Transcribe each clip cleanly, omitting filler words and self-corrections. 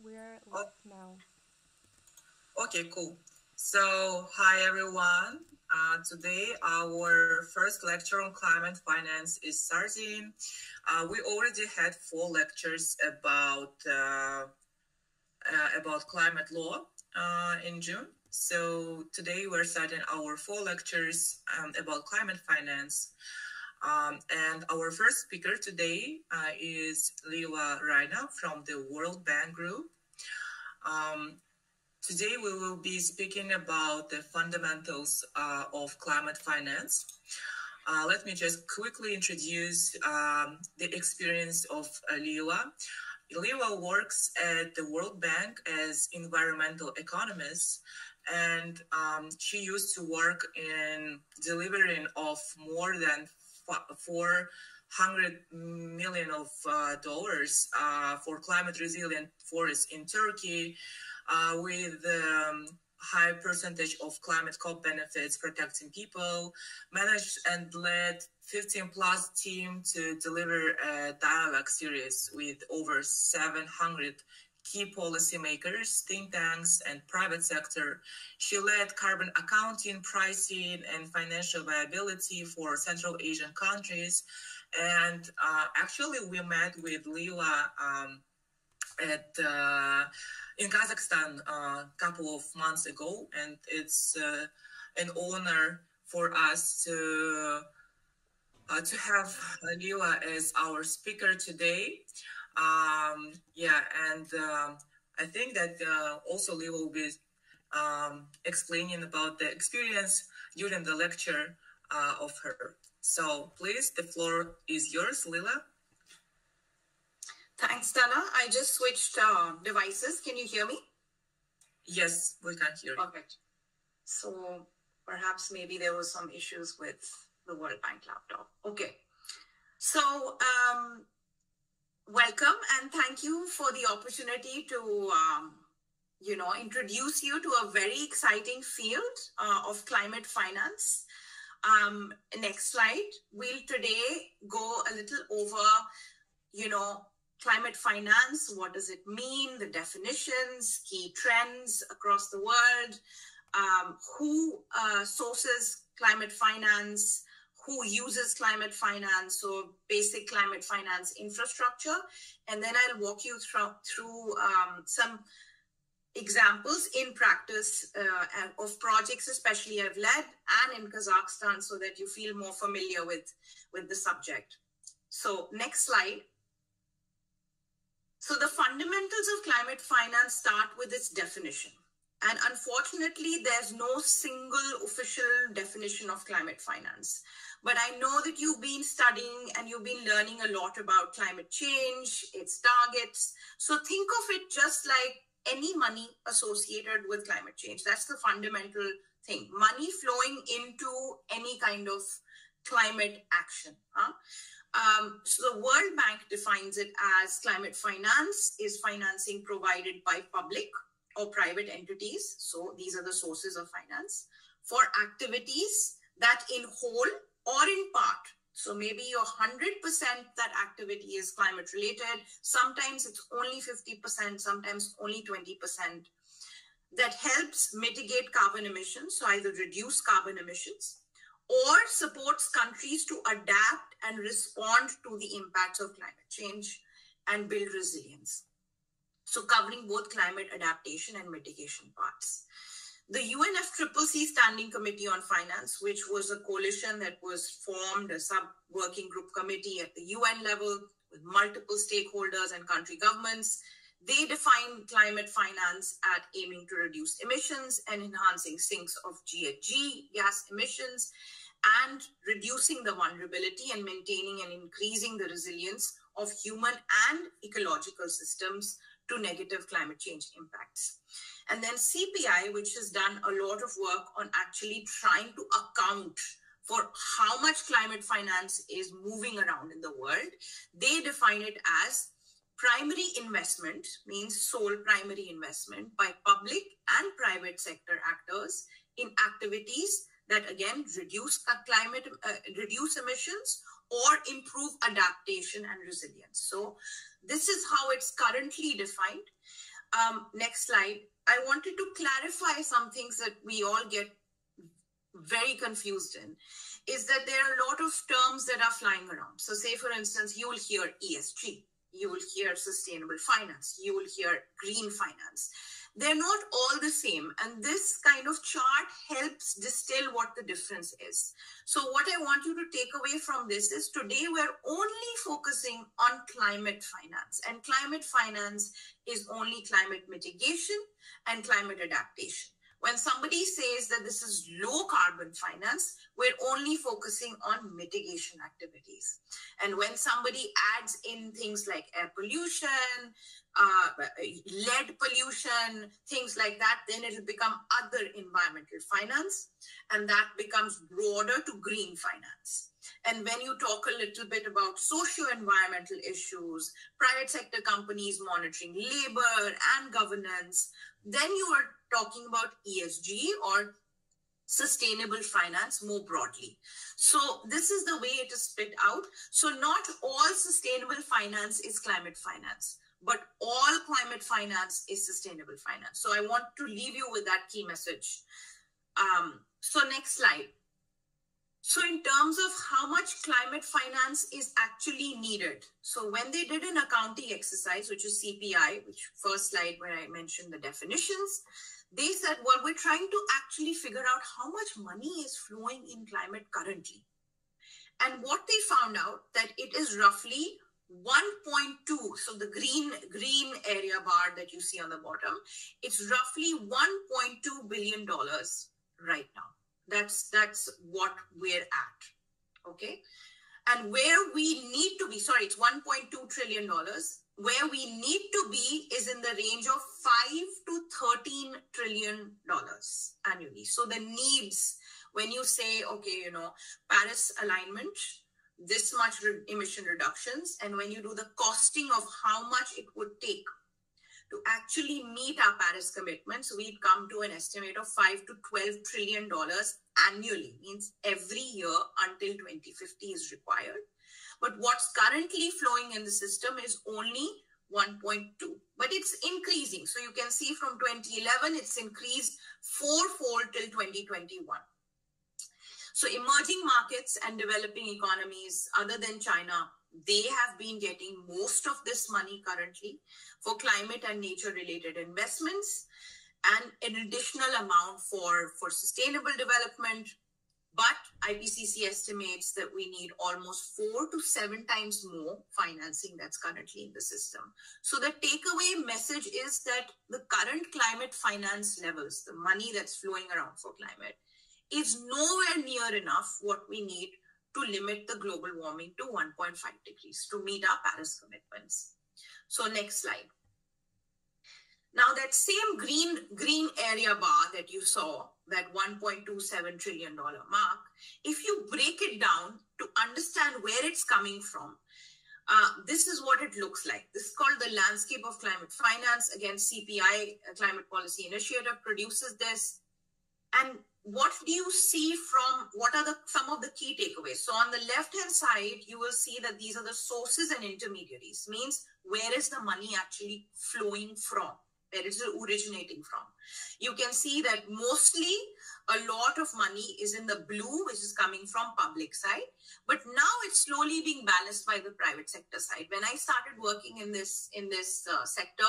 We're live now. Okay, cool. So, hi everyone. Today our first lecture on climate finance is starting. We already had 4 lectures about climate law in June. So today we're starting our 4 lectures about climate finance. And our first speaker today is Lila Rayna from the World Bank Group. Today we will be speaking about the fundamentals of climate finance. Let me just quickly introduce the experience of Lila. Lila works at the World Bank as environmental economist, and she used to work in delivering of more than $400 million for climate resilient forests in Turkey, with high percentage of climate COP benefits protecting people, managed and led 15+ team to deliver a dialogue series with over 700 key policymakers, think tanks, and private sector. She led carbon accounting, pricing, and financial viability for Central Asian countries. And actually, we met with Lila in Kazakhstan a couple of months ago, and it's an honor for us to have Lila as our speaker today. I think that also Lila will be explaining about the experience during the lecture of her. So please, the floor is yours, Lila. Thanks, Dana. I just switched devices. Can you hear me? Yes, we can hear you. Perfect. So perhaps maybe there was some issues with the World Bank laptop. Okay. So welcome and thank you for the opportunity to introduce you to a very exciting field of climate finance. Next slide. We'll today go a little over, climate finance. What does it mean? The definitions, key trends across the world, who sources climate finance, who uses climate finance, so basic climate finance infrastructure. And then I'll walk you through some examples in practice of projects, especially I've led and in Kazakhstan, so that you feel more familiar with the subject. So next slide. So the fundamentals of climate finance start with its definition. And unfortunately, there's no single official definition of climate finance. But I know that you've been studying and you've been learning a lot about climate change, its targets. So think of it just like any money associated with climate change. That's the fundamental thing. Money flowing into any kind of climate action. So the World Bank defines it as climate finance is financing provided by public or private entities. So these are the sources of finance for activities that in whole or in part. So maybe your 100% that activity is climate related. Sometimes it's only 50%, sometimes only 20%. That helps mitigate carbon emissions. So either reduce carbon emissions or supports countries to adapt and respond to the impacts of climate change and build resilience. So covering both climate adaptation and mitigation parts. The UNFCCC Standing Committee on Finance, which was a coalition that was formed, a sub-working group committee at the UN level with multiple stakeholders and country governments, they define climate finance at aiming to reduce emissions and enhancing sinks of GHG gas emissions and reducing the vulnerability and maintaining and increasing the resilience of human and ecological systems to negative climate change impacts. And then CPI, which has done a lot of work on actually trying to account for how much climate finance is moving around in the world. They define it as primary investment, means sole primary investment by public and private sector actors in activities that again reduce reduce emissions or improve adaptation and resilience. So this is how it's currently defined. Next slide. I wanted to clarify some things that we all get very confused in, is that there are a lot of terms that are flying around. So say, for instance, you will hear ESG, you will hear sustainable finance, you will hear green finance. They're not all the same. And this kind of chart helps distill what the difference is. So what I want you to take away from this is today we're only focusing on climate finance. And climate finance is only climate mitigation and climate adaptation. When somebody says that this is low carbon finance, we're only focusing on mitigation activities. And when somebody adds in things like air pollution, lead pollution, things like that, then it'll become other environmental finance, and that becomes broader to green finance. And when you talk a little bit about socio-environmental issues, private sector companies monitoring labor and governance, then you are talking about ESG or sustainable finance more broadly. So this is the way it is split out. So not all sustainable finance is climate finance, but all climate finance is sustainable finance. So I want to leave you with that key message. So next slide. So in terms of how much climate finance is actually needed. So when they did an accounting exercise, which is CPI, which first slide where I mentioned the definitions, they said, well, we're trying to actually figure out how much money is flowing in climate currently. And what they found out that it is roughly 1.2. So the green area bar that you see on the bottom, it's roughly $1.2 billion right now. That's what we're at, okay? And where we need to be, sorry, it's $1.2 trillion. Where we need to be is in the range of $5 to $13 trillion annually. So the needs, when you say, okay, you know, Paris alignment, this much emission reductions, and when you do the costing of how much it would take to actually meet our Paris commitments, we'd come to an estimate of $5 to $12 trillion annually, means every year until 2050 is required. But what's currently flowing in the system is only 1.2, but it's increasing. So you can see from 2011, it's increased fourfold till 2021. So emerging markets and developing economies other than China, they have been getting most of this money currently for climate and nature related investments and an additional amount for sustainable development. But IPCC estimates that we need almost 4 to 7 times more financing that's currently in the system. So the takeaway message is that the current climate finance levels, the money that's flowing around for climate, is nowhere near enough what we need to limit the global warming to 1.5 degrees to meet our Paris commitments. So next slide. Now that same green area bar that you saw, that $1.27 trillion mark, if you break it down to understand where it's coming from, this is what it looks like. This is called the Landscape of Climate Finance. Again, CPI, Climate Policy Initiative, produces this. And what do you see from, what are some of the key takeaways? So on the left-hand side, you will see that these are the sources and intermediaries, means where is the money actually flowing from? Where is it originating from? You can see that mostly a lot of money is in the blue, which is coming from public side. But now it's slowly being balanced by the private sector side. When I started working in this sector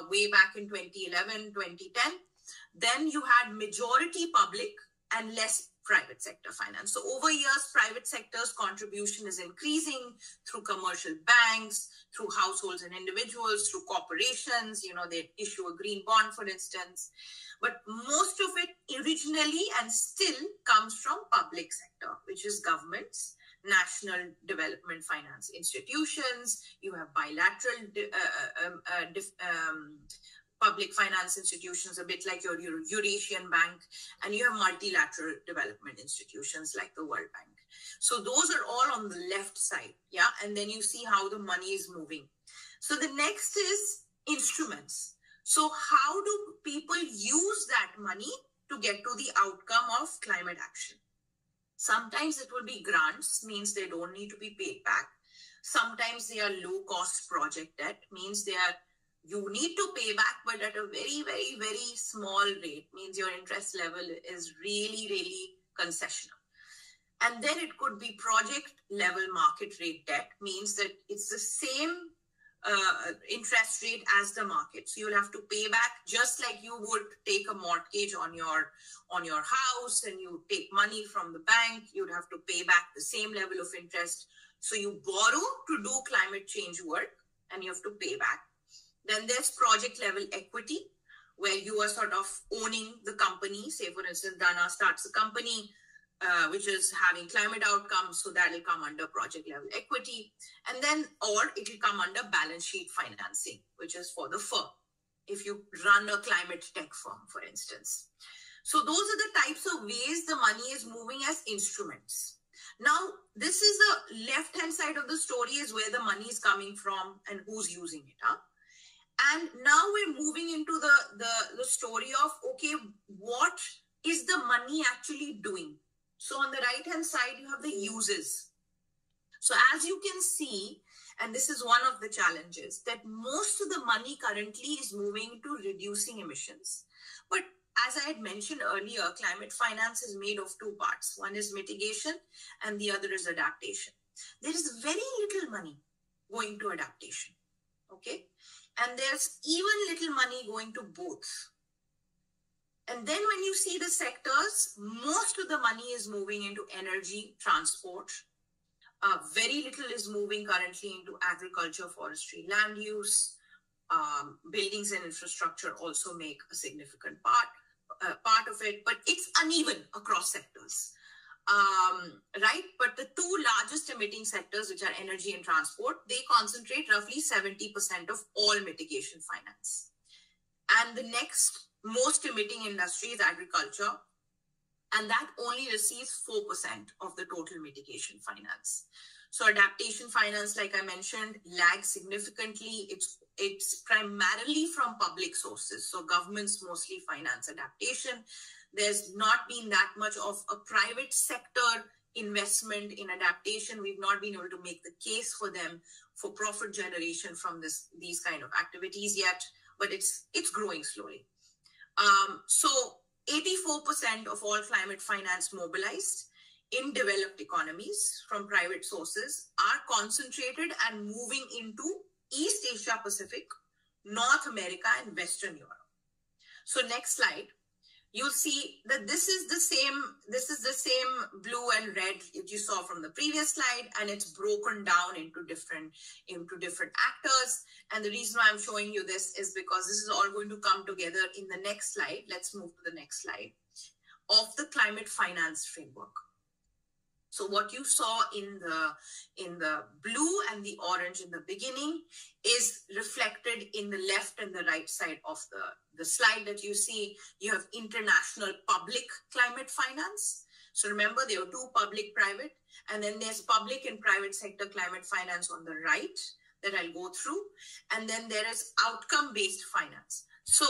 way back in 2011, 2010, then you had majority public and less private sector finance. So over years, private sector's contribution is increasing through commercial banks, through households and individuals, through corporations, you know, they issue a green bond, for instance. But most of it originally and still comes from public sector, which is governments, national development finance institutions, you have bilateral public finance institutions, a bit like your Eurasian Bank, and you have multilateral development institutions like the World Bank. So those are all on the left side, yeah? And then you see how the money is moving. So the next is instruments. So how do people use that money to get to the outcome of climate action? Sometimes it will be grants, means they don't need to be paid back. Sometimes they are low-cost project debt, means they are You need to pay back, but at a very, very, very small rate. Means your interest level is really, really concessional. And then it could be project level market rate debt, means that it's the same interest rate as the market. So you'll have to pay back just like you would take a mortgage on your house, and you take money from the bank. You'd have to pay back the same level of interest. So you borrow to do climate change work, and you have to pay back. Then there's project level equity, where you are sort of owning the company. Say, for instance, Dana starts a company which is having climate outcomes, so that will come under project level equity. And then, or it will come under balance sheet financing, which is for the firm, if you run a climate tech firm, for instance. So those are the types of ways the money is moving as instruments. Now, this is the left-hand side of the story, is where the money is coming from and who's using it. And now we're moving into the story of, okay, what is the money actually doing? So on the right-hand side, you have the uses. So as you can see, and this is one of the challenges, that most of the money currently is moving to reducing emissions. But as I had mentioned earlier, climate finance is made of two parts. One is mitigation and the other is adaptation. There is very little money going to adaptation, okay? And there's even little money going to both. And then when you see the sectors, most of the money is moving into energy, transport. Very little is moving currently into agriculture, forestry, land use. Buildings and infrastructure also make a significant part of it, but it's uneven across sectors. Right? But the two largest emitting sectors, which are energy and transport, they concentrate roughly 70% of all mitigation finance. And the next most emitting industry is agriculture, and that only receives 4% of the total mitigation finance. So adaptation finance, like I mentioned, lags significantly. It's primarily from public sources. So governments mostly finance adaptation. There's not been that much of a private sector investment in adaptation. We've not been able to make the case for them for profit generation from these kind of activities yet, but it's growing slowly. So 84% of all climate finance mobilized in developed economies from private sources are concentrated and moving into East Asia Pacific, North America, and Western Europe. So next slide. You'll see that this is the same blue and red that you saw from the previous slide, and it's broken down into different actors. And the reason why I'm showing you this is because this is all going to come together in the next slide. Let's move to the next slide of the climate finance framework. So what you saw in the blue and the orange in the beginning is reflected in the left and the right side of the slide that you see. You have international public climate finance. So remember, there are two, public, private, and then there's public and private sector climate finance on the right that I'll go through. And then there is outcome-based finance. So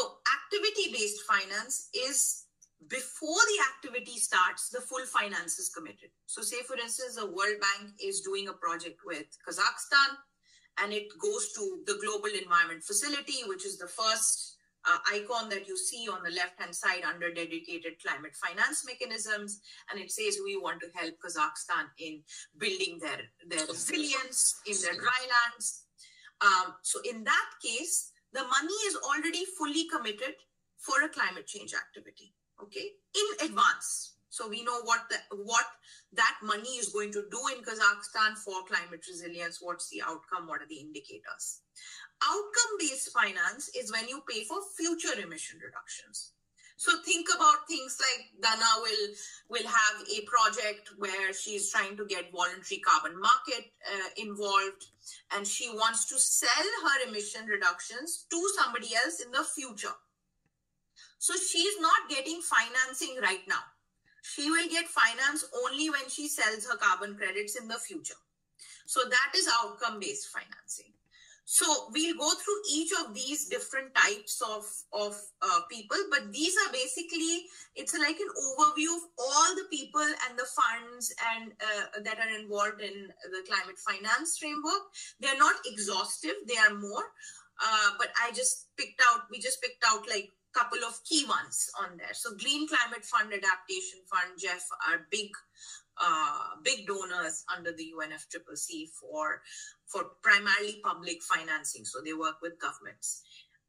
activity-based finance is before the activity starts, the full finance is committed. So say, for instance, the World Bank is doing a project with Kazakhstan, and it goes to the Global Environment Facility, which is the first icon that you see on the left-hand side under dedicated climate finance mechanisms. And it says we want to help Kazakhstan in building their resilience in their drylands. So in that case, the money is already fully committed for a climate change activity. Okay, in advance. So we know what that money is going to do in Kazakhstan for climate resilience. What's the outcome? What are the indicators? Outcome-based finance is when you pay for future emission reductions. So think about things like Dana will have a project where she's trying to get voluntary carbon market involved, and she wants to sell her emission reductions to somebody else in the future. So she's not getting financing right now. She will get finance only when she sells her carbon credits in the future. So that is outcome-based financing. So we'll go through each of these different types of people, but these are basically, it's like an overview of all the people and the funds and that are involved in the climate finance framework. They're not exhaustive, they are more but we just picked out like a couple of key ones on there. So Green Climate Fund, Adaptation Fund, Jeff are big donors under the UNFCCC for primarily public financing. So they work with governments.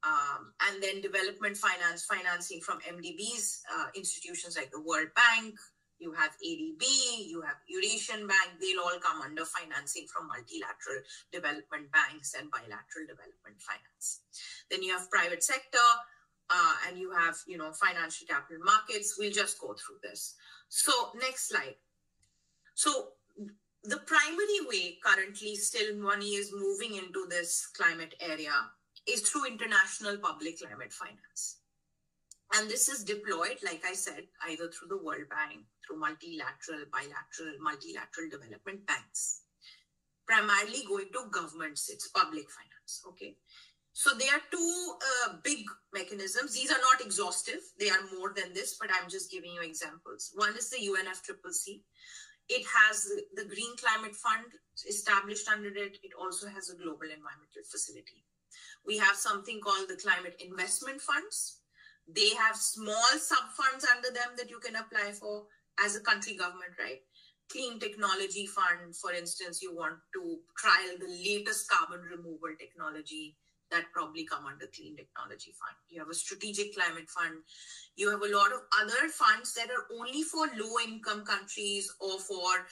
And then development financing from MDBs, institutions like the World Bank, you have ADB, you have Eurasian Bank, they'll all come under financing from multilateral development banks and bilateral development finance. Then you have private sector, and you have, financial capital markets. We'll just go through this. So next slide. So the primary way currently still money is moving into this climate area is through international public climate finance. And this is deployed, like I said, either through the World Bank, through multilateral, bilateral, multilateral development banks. Primarily going to governments, it's public finance, okay? So there are two big mechanisms. These are not exhaustive. They are more than this, but I'm just giving you examples. One is the UNFCCC. It has the Green Climate Fund established under it. It also has a Global Environmental Facility. We have something called the Climate Investment Funds. They have small sub-funds under them that you can apply for as a country government, right? Clean Technology Fund, for instance, you want to trial the latest carbon removal technology, that probably come under Clean Technology Fund. You have a Strategic Climate Fund. You have a lot of other funds that are only for low-income countries or for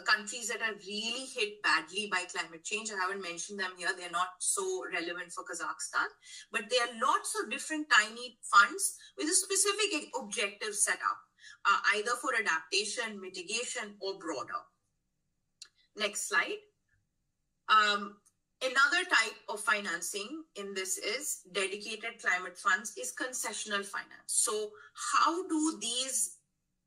countries that are really hit badly by climate change. I haven't mentioned them here. They're not so relevant for Kazakhstan. But there are lots of different tiny funds with a specific objective set up, either for adaptation, mitigation, or broader. Next slide. Another type of financing in this is dedicated climate funds is concessional finance. So how do these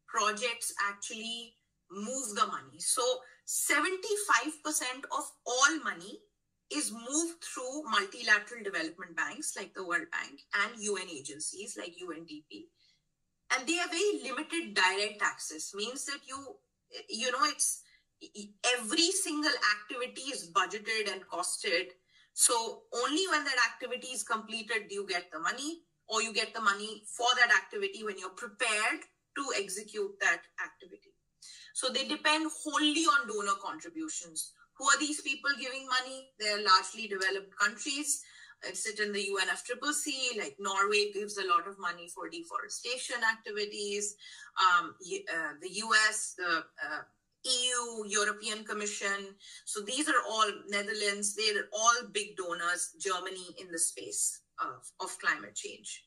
projects actually move the money? So 75% of all money is moved through multilateral development banks like the World Bank and UN agencies like UNDP. And they have very limited direct access, means that it's every single activity is budgeted and costed. So only when that activity is completed do you get the money, or you get the money for that activity when you're prepared to execute that activity. So they depend wholly on donor contributions. Who are these people giving money? They're largely developed countries. Sit in the UNFCCC, like Norway gives a lot of money for deforestation activities. The US, the EU, European Commission. So these are all Netherlands. They're all big donors, Germany in the space of climate change.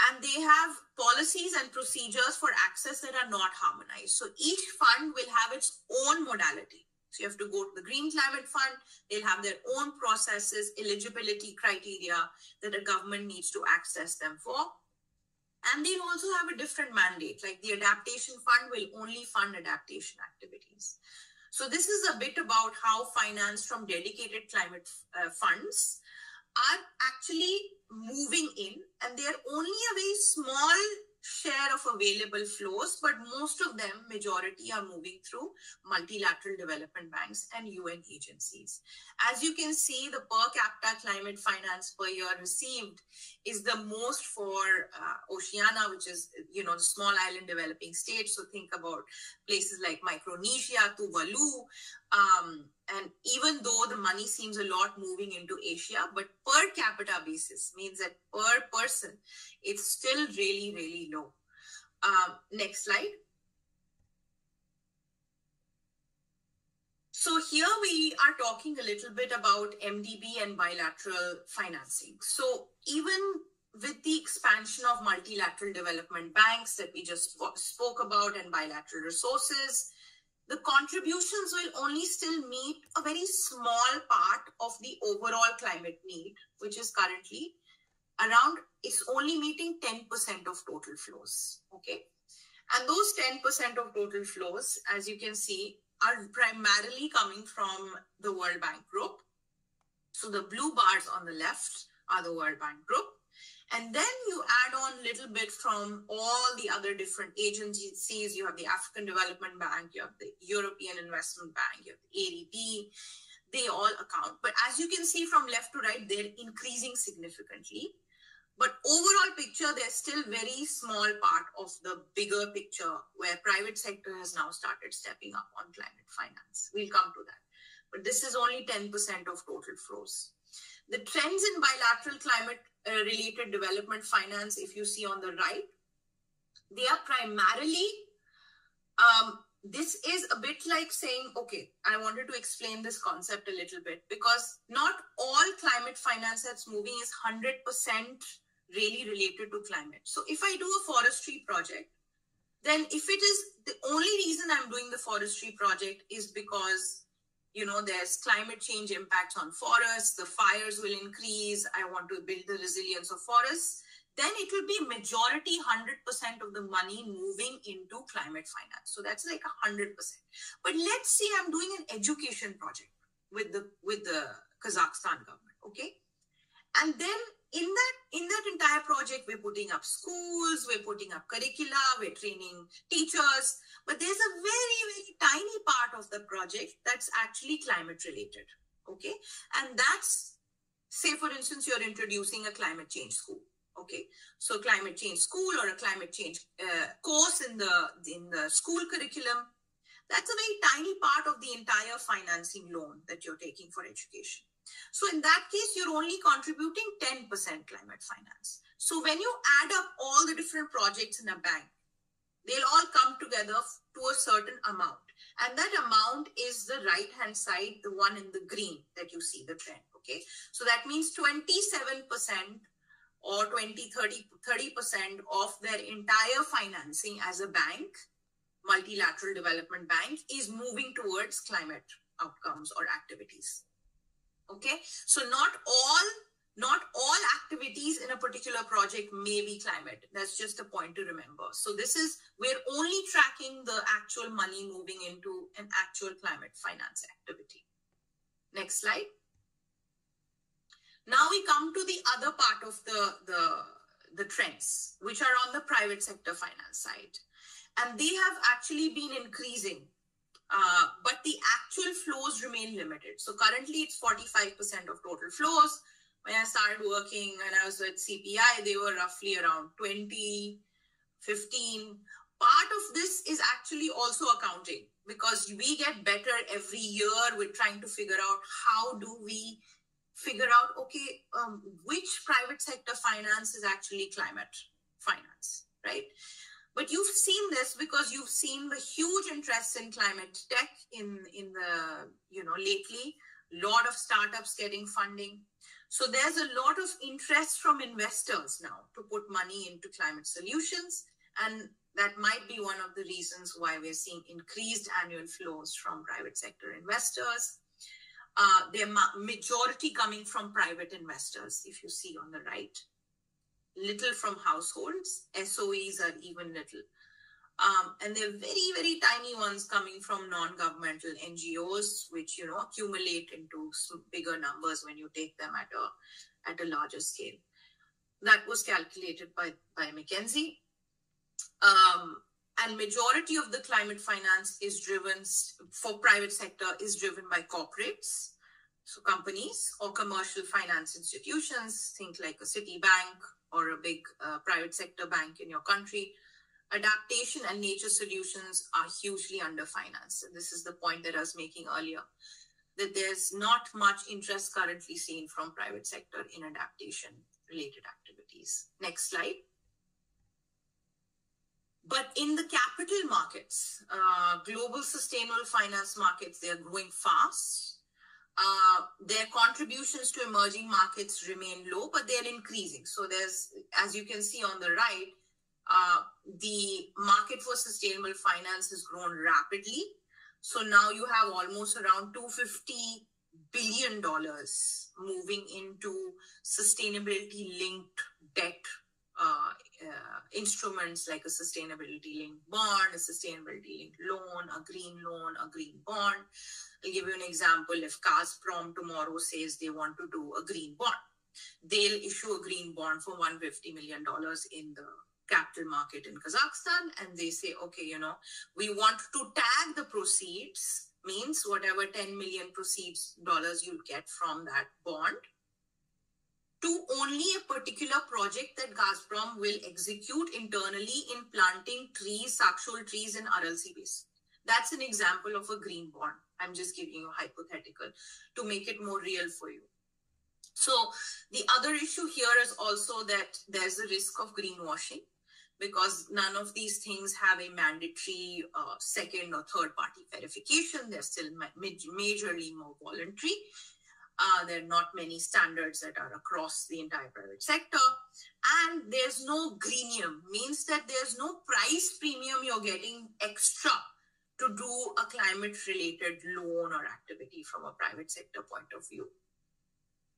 And they have policies and procedures for access that are not harmonized. So each fund will have its own modality. So you have to go to the Green Climate Fund. They'll have their own processes, eligibility criteria that a government needs to access them for. And they'll also have a different mandate, like the Adaptation Fund will only fund adaptation activities. So this is a bit about how finance from dedicated climate funds are actually moving in, and they're only a very small share of available flows, but most of them, majority, are moving through multilateral development banks and UN agencies. As you can see, the per capita climate finance per year received is the most for Oceania, which is, the small island developing state. So think about places like Micronesia, Tuvalu. And even though the money seems a lot moving into Asia, but per capita basis means that per person, it's still really, really low. Next slide. So here we are talking a little bit about MDB and bilateral financing. So even with the expansion of multilateral development banks that we just spoke about and bilateral resources, the contributions will only still meet a very small part of the overall climate need, which is currently it's only meeting 10% of total flows, okay? And those 10% of total flows, as you can see, are primarily coming from the World Bank Group. So the blue bars on the left are the World Bank Group. And then you add on a little bit from all the other different agencies. You have the African Development Bank, you have the European Investment Bank, you have the ADB, they all account. But as you can see from left to right, they're increasing significantly. But overall picture, they're still very small part of the bigger picture where private sector has now started stepping up on climate finance. We'll come to that. But this is only 10% of total flows. The trends in bilateral climate related development finance, if you see on the right, they are primarily, this is a bit like saying, okay, I wanted to explain this concept a little bit, because not all climate finance that's moving is 100% really related to climate. So if I do a forestry project, then if it is the only reason I'm doing the forestry project is because, you know, there's climate change impacts on forests, the fires will increase, I want to build the resilience of forests, then it will be majority 100% of the money moving into climate finance. So that's like 100%. But let's say I'm doing an education project with the Kazakhstan government, okay? And then in that entire project, we're putting up schools, we're putting up curricula, we're training teachers, but there's a very, very tiny part of the project that's actually climate related, okay? And that's, say for instance, you're introducing a climate change school, okay? So climate change school or a climate change course in the school curriculum, that's a very tiny part of the entire financing loan that you're taking for education. So in that case, you're only contributing 10% climate finance. So when you add up all the different projects in a bank, they'll all come together to a certain amount. And that amount is the right-hand side, the one in the green that you see, the trend, okay? So that means 27% or 30% of their entire financing as a bank, multilateral development bank, is moving towards climate outcomes or activities. Okay, so not all activities in a particular project may be climate. That's just a point to remember. So we're only tracking the actual money moving into an actual climate finance activity. Next slide. Now we come to the other part of the trends, which are on the private sector finance side. And they have actually been increasing. But the actual flows remain limited. So currently it's 45% of total flows. When I started working and I was at CPI, they were roughly around 20, 15. Part of this is actually also accounting, because we get better every year with trying to figure out how do we figure out, okay, which private sector finance is actually climate finance, right? But you've seen this because you've seen the huge interest in climate tech in the, you know, lately, a lot of startups getting funding. So there's a lot of interest from investors now to put money into climate solutions. And that might be one of the reasons why we're seeing increased annual flows from private sector investors. Their majority coming from private investors, if you see on the right. Little from households, SOEs are even little. And they're very, very tiny ones coming from non-governmental NGOs, which, you know, accumulate into some bigger numbers when you take them at a larger scale. That was calculated by McKinsey. And majority of the climate finance is driven, for private sector, is driven by corporates, so companies or commercial finance institutions, think like a Citibank, or a big private sector bank in your country. Adaptation and nature solutions are hugely underfinanced. And this is the point that I was making earlier, that there's not much interest currently seen from private sector in adaptation related activities. Next slide. But in the capital markets, global sustainable finance markets, they are growing fast. Their contributions to emerging markets remain low, but they're increasing. So there's, as you can see on the right, the market for sustainable finance has grown rapidly. So now you have almost around $250 billion moving into sustainability-linked debt instruments like a sustainability-linked bond, a sustainability-linked loan, a green bond. I'll give you an example. If Gazprom tomorrow says they want to do a green bond, they'll issue a green bond for $150 million in the capital market in Kazakhstan, and they say, okay, you know, we want to tag the proceeds means whatever 10 million proceeds dollars you'll get from that bond, to only a particular project that Gazprom will execute internally in planting trees, actual trees in RLC basin. That's an example of a green bond. I'm just giving you a hypothetical to make it more real for you. So the other issue here is also that there's a risk of greenwashing, because none of these things have a mandatory second or third party verification. They're still majorly more voluntary. There are not many standards that are across the entire private sector. And there's no greenium, means that there's no price premium you're getting extra to do a climate-related loan or activity from a private sector point of view.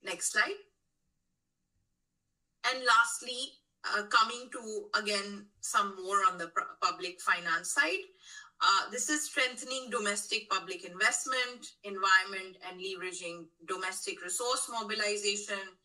Next slide. And lastly, coming to, again, some more on the public finance side. This is strengthening domestic public investment, environment, and leveraging domestic resource mobilization.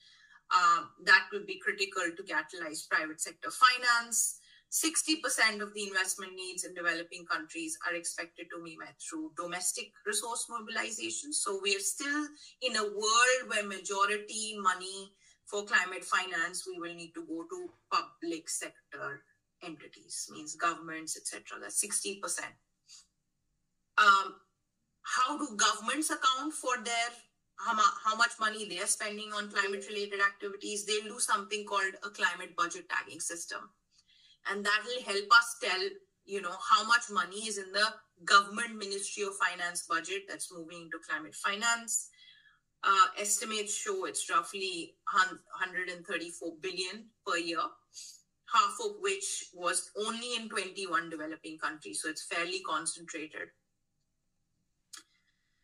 That will be critical to catalyze private sector finance. 60% of the investment needs in developing countries are expected to be met through domestic resource mobilization. So we are still in a world where majority money for climate finance, we will need to go to public sector entities, means governments, etc. That's 60%. How do governments account for their how much money they're spending on climate-related activities? They'll do something called a climate budget tagging system. And that will help us tell, how much money is in the government Ministry of Finance budget that's moving into climate finance. Estimates show it's roughly 134 billion per year, half of which was only in 21 developing countries. So it's fairly concentrated.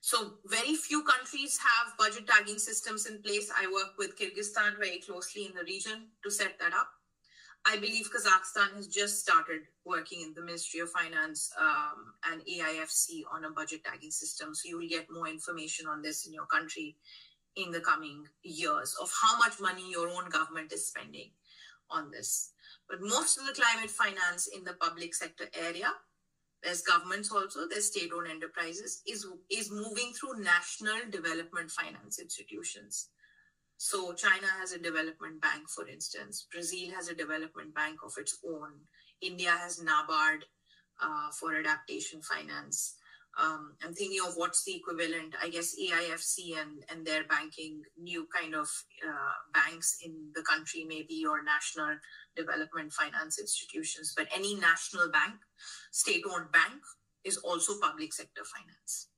So very few countries have budget tagging systems in place. I work with Kyrgyzstan very closely in the region to set that up. I believe Kazakhstan has just started working in the Ministry of Finance and AIFC on a budget tagging system. So you will get more information on this in your country in the coming years of how much money your own government is spending on this. But most of the climate finance in the public sector area, there's governments also, there's state-owned enterprises, is moving through national development finance institutions. So China has a development bank, for instance. Brazil has a development bank of its own. India has NABARD for adaptation finance. I'm thinking of what's the equivalent, I guess AIFC and their banking, new kind of banks in the country, maybe, or national development finance institutions. But any national bank, state-owned bank, is also public sector finance.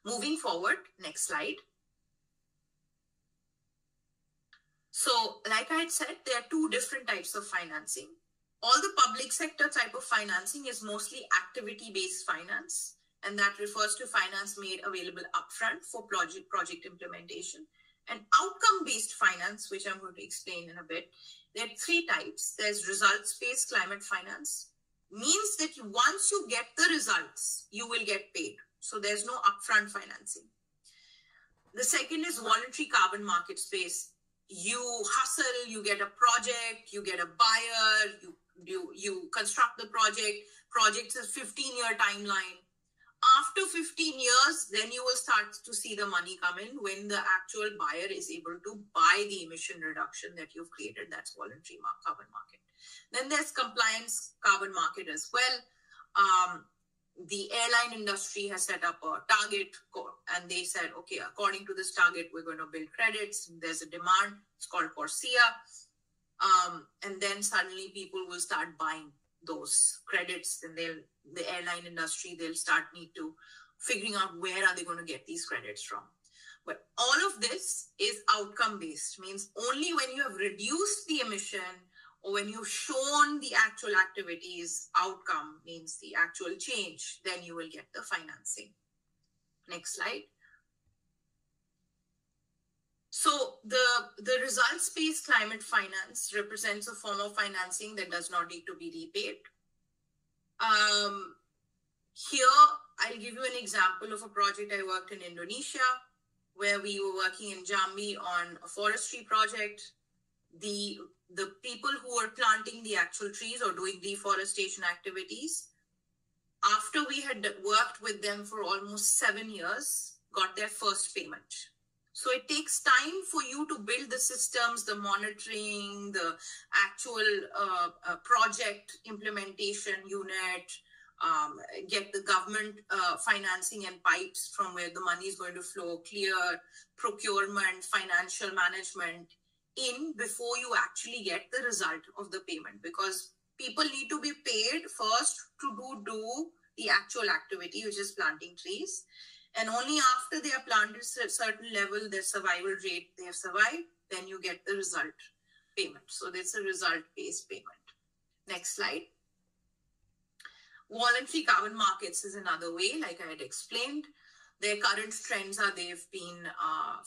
Moving forward, next slide. So, like I had said, there are two different types of financing. All the public sector type of financing is mostly activity-based finance, and that refers to finance made available upfront for project implementation. And outcome-based finance, which I'm going to explain in a bit, there are three types. There's results-based climate finance, means that once you get the results, you will get paid. So there's no upfront financing. The second is voluntary carbon market space. You hustle, you get a project, you get a buyer, you construct the project. Project's a 15-year timeline. After 15 years, then you will start to see the money come in when the actual buyer is able to buy the emission reduction that you've created. That's voluntary carbon market. Then there's compliance carbon market as well. The airline industry has set up a target, and they said, okay, according to this target, we're going to build credits. There's a demand. It's called Corsia. And then suddenly people will start buying those credits, and the airline industry, they'll start figuring out where are they going to get these credits from. But all of this is outcome-based, means only when you have reduced the emission or when you've shown the actual activities, outcome means the actual change, then you will get the financing. Next slide. So the results-based climate finance represents a form of financing that does not need to be repaid. Here, I'll give you an example of a project I worked in Indonesia, where we were working in Jambi on a forestry project. The people who were planting the actual trees or doing deforestation activities, after we had worked with them for almost 7 years, got their first payment. So it takes time for you to build the systems, the monitoring, the actual project implementation unit, get the government financing and pipes from where the money is going to flow, clear procurement, financial management in before you actually get the result of the payment. Because people need to be paid first to do the actual activity, which is planting trees. And only after they are planted at a certain level, their survival rate, they have survived, then you get the result payment. So that's a result-based payment. Next slide. Voluntary carbon markets is another way, like I had explained. Their current trends are they've been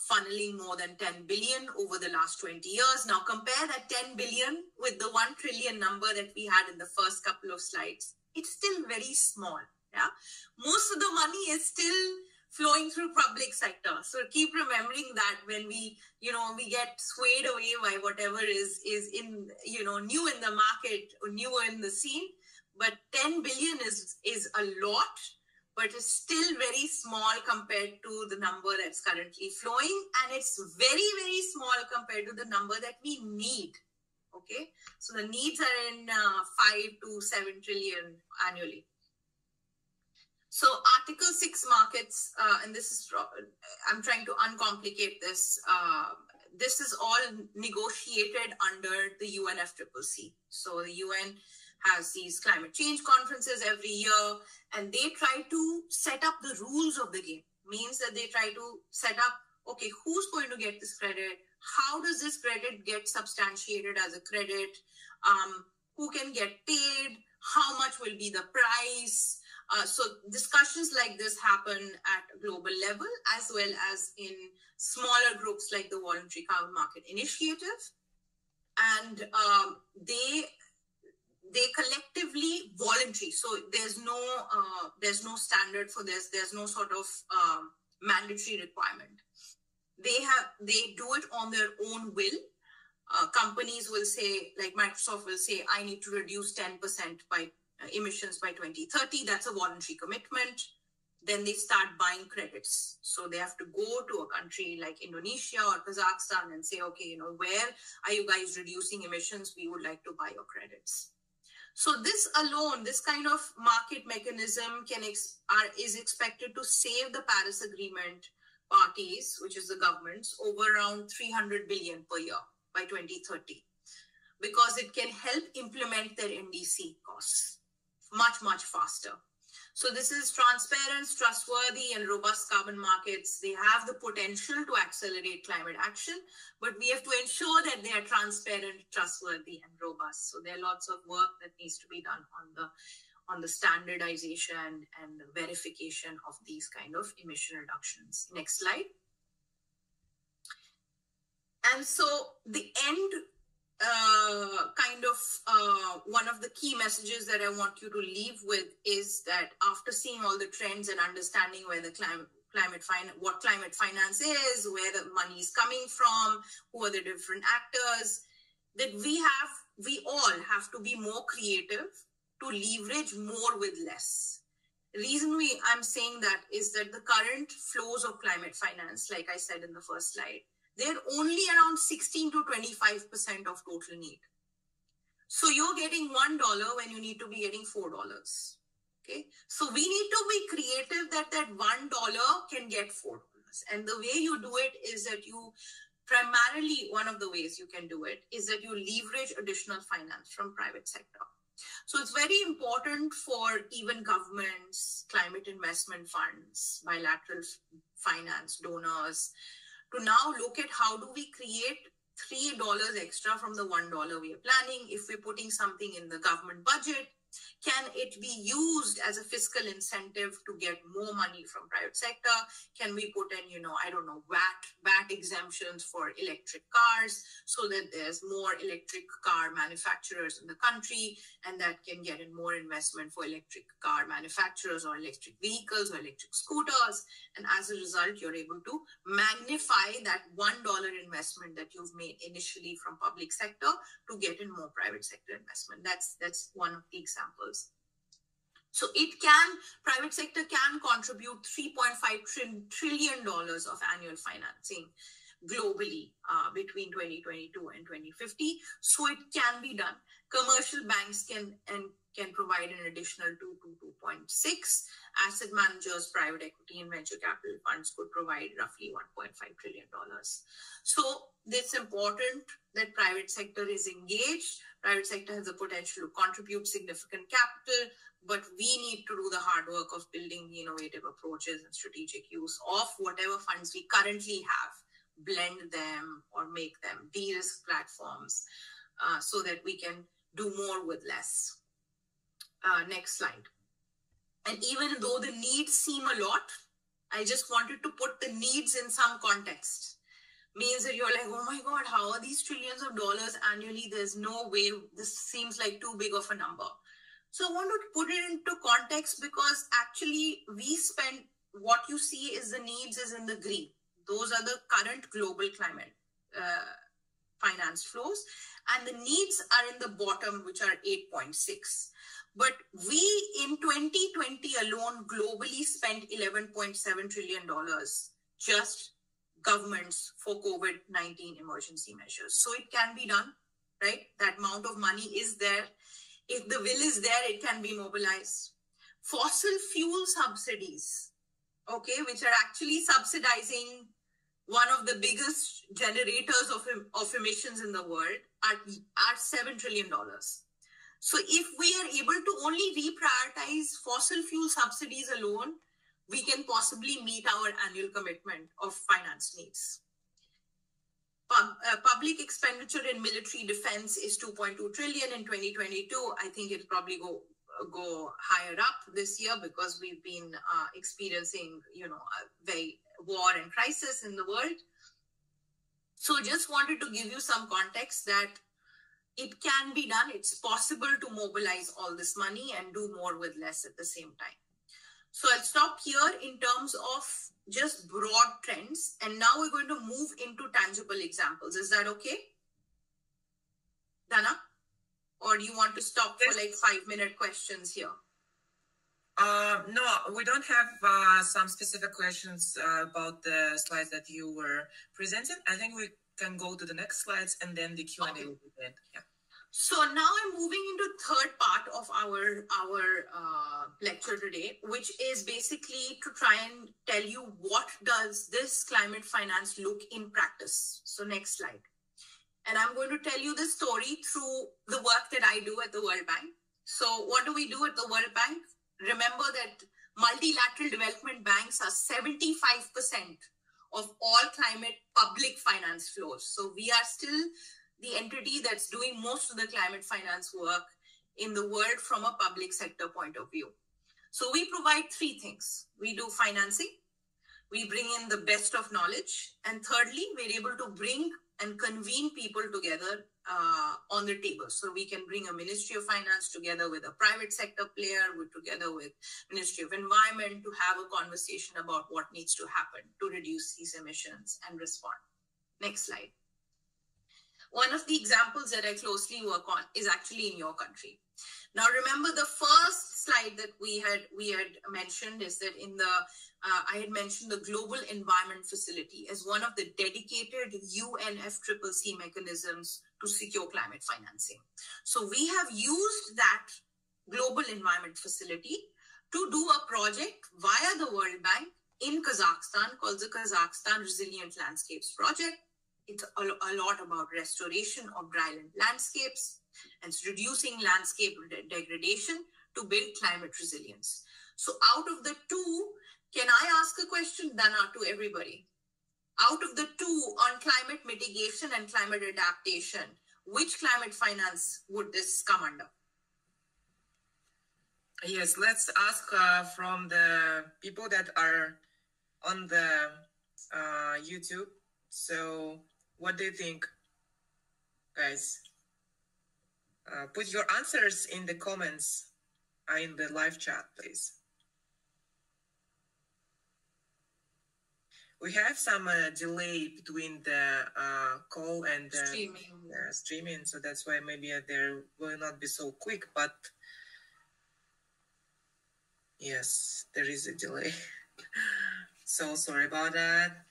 funneling more than 10 billion over the last 20 years. Now compare that 10 billion with the 1 trillion number that we had in the first couple of slides. It's still very small. Yeah, most of the money is still flowing through public sector. So keep remembering that when we get swayed away by whatever is in, new in the market or newer in the scene. But 10 billion is a lot, but it's still very small compared to the number that's currently flowing. And it's very, very small compared to the number that we need. Okay. So the needs are in 5 to 7 trillion annually. So Article 6 markets, and this is, I'm trying to uncomplicate this. This is all negotiated under the UNFCCC. So the UN has these climate change conferences every year, and they try to set up the rules of the game. Means that they try to set up, okay, who's going to get this credit? How does this credit get substantiated as a credit? Who can get paid? How much will be the price? So discussions like this happen at a global level as well as in smaller groups like the Voluntary Carbon Market Initiative. And they collectively voluntary. So there's no standard for this. There's no sort of mandatory requirement. They do it on their own will. Companies will say, like Microsoft will say, I need to reduce 10% by emissions by 2030. That's a voluntary commitment. Then they start buying credits. So they have to go to a country like Indonesia or Kazakhstan and say, okay, where are you guys reducing emissions? We would like to buy your credits. So this alone, this kind of market mechanism is expected to save the Paris Agreement parties, which is the governments, over around 300 billion per year by 2030, because it can help implement their NDC costs much, much faster. So this is transparent, trustworthy, and robust carbon markets. They have the potential to accelerate climate action, but we have to ensure that they are transparent, trustworthy, and robust. So there are lots of work that needs to be done on the standardization and the verification of these kind of emission reductions. Next slide. And so the end one of the key messages that I want you to leave with is that after seeing all the trends and understanding where the what climate finance is, where the money is coming from, who are the different actors, that we all have to be more creative to leverage more with less. The reason I'm saying that is that the current flows of climate finance, like I said in the first slide, they're only around 16 to 25% of total need. So you're getting $1 when you need to be getting $4. Okay. So we need to be creative that $1 can get $4. And the way you do it is that you primarily, one of the ways you can do it is that you leverage additional finance from private sector. So it's very important for even governments, climate investment funds, bilateral finance donors, to now look at how do we create $3 extra from the $1 we are planning. If we're putting something in the government budget, can it be used as a fiscal incentive to get more money from private sector? Can we put in, I don't know, VAT exemptions for electric cars so that there's more electric car manufacturers in the country, and that can get in more investment for electric car manufacturers or electric vehicles or electric scooters. And as a result, you're able to magnify that $1 investment that you've made initially from public sector to get in more private sector investment. That's one of the examples. So private sector can contribute $3.5 trillion of annual financing globally between 2022 and 2050. So it can be done. Commercial banks can provide an additional 2 to 2.6. Asset managers, private equity and venture capital funds could provide roughly $1.5 trillion. So it's important that private sector is engaged. Private sector has the potential to contribute significant capital, but we need to do the hard work of building the innovative approaches and strategic use of whatever funds we currently have, blend them or make them de-risk platforms so that we can do more with less. Next slide. And even though the needs seem a lot, I just wanted to put the needs in some context. Means that you're like, oh my God, how are these trillions of dollars annually? There's no way. This seems like too big of a number. So I want to put it into context because actually we spend, what you see is the needs is in the green. Those are the current global climate finance flows. And the needs are in the bottom, which are 8.6. But we in 2020 alone globally spent $11.7 trillion just governments for COVID-19 emergency measures. So it can be done, right? That amount of money is there. If the will is there, it can be mobilized. Fossil fuel subsidies, okay, which are actually subsidizing one of the biggest generators of emissions in the world, are $7 trillion. So if we are able to only reprioritize fossil fuel subsidies alone, we can possibly meet our annual commitment of finance needs. Public expenditure in military defense is 2.2 trillion in 2022. I think it'll probably go higher up this year because we've been experiencing, a very war and crisis in the world. So just wanted to give you some context that it can be done. It's possible to mobilize all this money and do more with less at the same time. So I'll stop here in terms of just broad trends. And now we're going to move into tangible examples. Is that okay? Dana? Or do you want to stop for like 5-minute questions here? No, we don't have some specific questions about the slides that you were presenting. I think we can go to the next slides and then the Q&A will be then. Yeah. So now I'm moving into third part of our lecture today, which is basically to try and tell you what does this climate finance look in practice. So next slide. And I'm going to tell you the story through the work that I do at the World Bank. So what do we do at the World Bank? Remember that multilateral development banks are 75% of all climate public finance flows. So we are still the entity that's doing most of the climate finance work in the world from a public sector point of view. So we provide three things. We do financing, we bring in the best of knowledge, and thirdly, we're able to bring and convene people together on the table. So we can bring a Ministry of Finance together with a private sector player, together with Ministry of Environment to have a conversation about what needs to happen to reduce these emissions and respond. Next slide. One of the examples that I closely work on is actually in your country. Now, remember the first slide that we had mentioned is that in the I had mentioned the Global Environment Facility as one of the dedicated UNFCCC mechanisms to secure climate financing. So we have used that Global Environment Facility to do a project via the World Bank in Kazakhstan called the Kazakhstan Resilient Landscapes Project. It's a lot about restoration of dryland landscapes and reducing landscape degradation to build climate resilience. So out of the two, can I ask a question, Dana, to everybody? Out of the two on climate mitigation and climate adaptation, which climate finance would this come under? Yes, let's ask from the people that are on the YouTube. So what do you think, guys? Put your answers in the comments in the live chat, please. We have some delay between the call and the streaming, so that's why maybe there will not be so quick, but Yes, there is a delay. So sorry about that.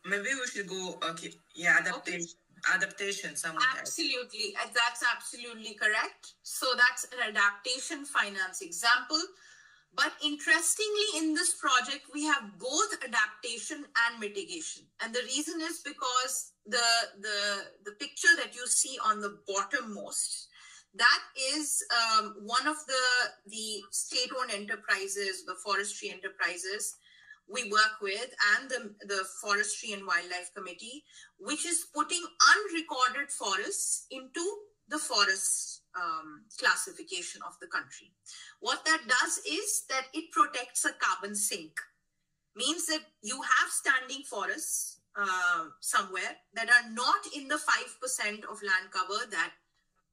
Maybe we should go, okay, yeah, adaptation. Okay. Adaptation, absolutely, that's absolutely correct. So that's an adaptation finance example. But interestingly, in this project, we have both adaptation and mitigation. And the reason is because the picture that you see on the bottom most, that is one of the state-owned enterprises, the forestry enterprises we work with, and the Forestry and Wildlife Committee, which is putting unrecorded forests into the forest classification of the country. What that does is that it protects a carbon sink. Means that you have standing forests somewhere that are not in the 5% of land cover that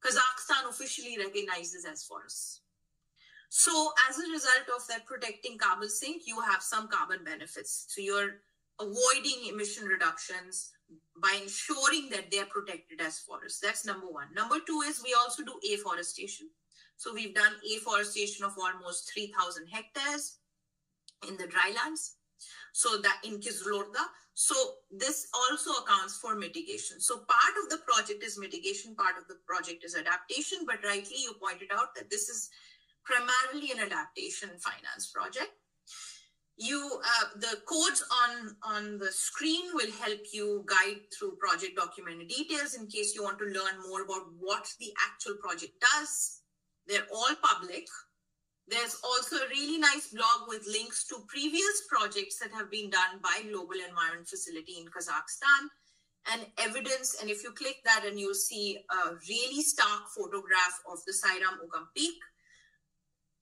Kazakhstan officially recognizes as forests. So as a result of that protecting carbon sink, you have some carbon benefits. So you're avoiding emission reductions by ensuring that they're protected as forests. That's number one. Number two is we also do afforestation. So we've done afforestation of almost 3,000 hectares in the drylands. So that in Kizlorda. So this also accounts for mitigation. So part of the project is mitigation, part of the project is adaptation, but rightly you pointed out that this is primarily an adaptation finance project. The codes on the screen will help you guide through project document details in case you want to learn more about what the actual project does. They're all public. There's also a really nice blog with links to previous projects that have been done by Global Environment Facility in Kazakhstan and evidence. And if you click that, and you'll see a really stark photograph of the Sairam Ugam Peak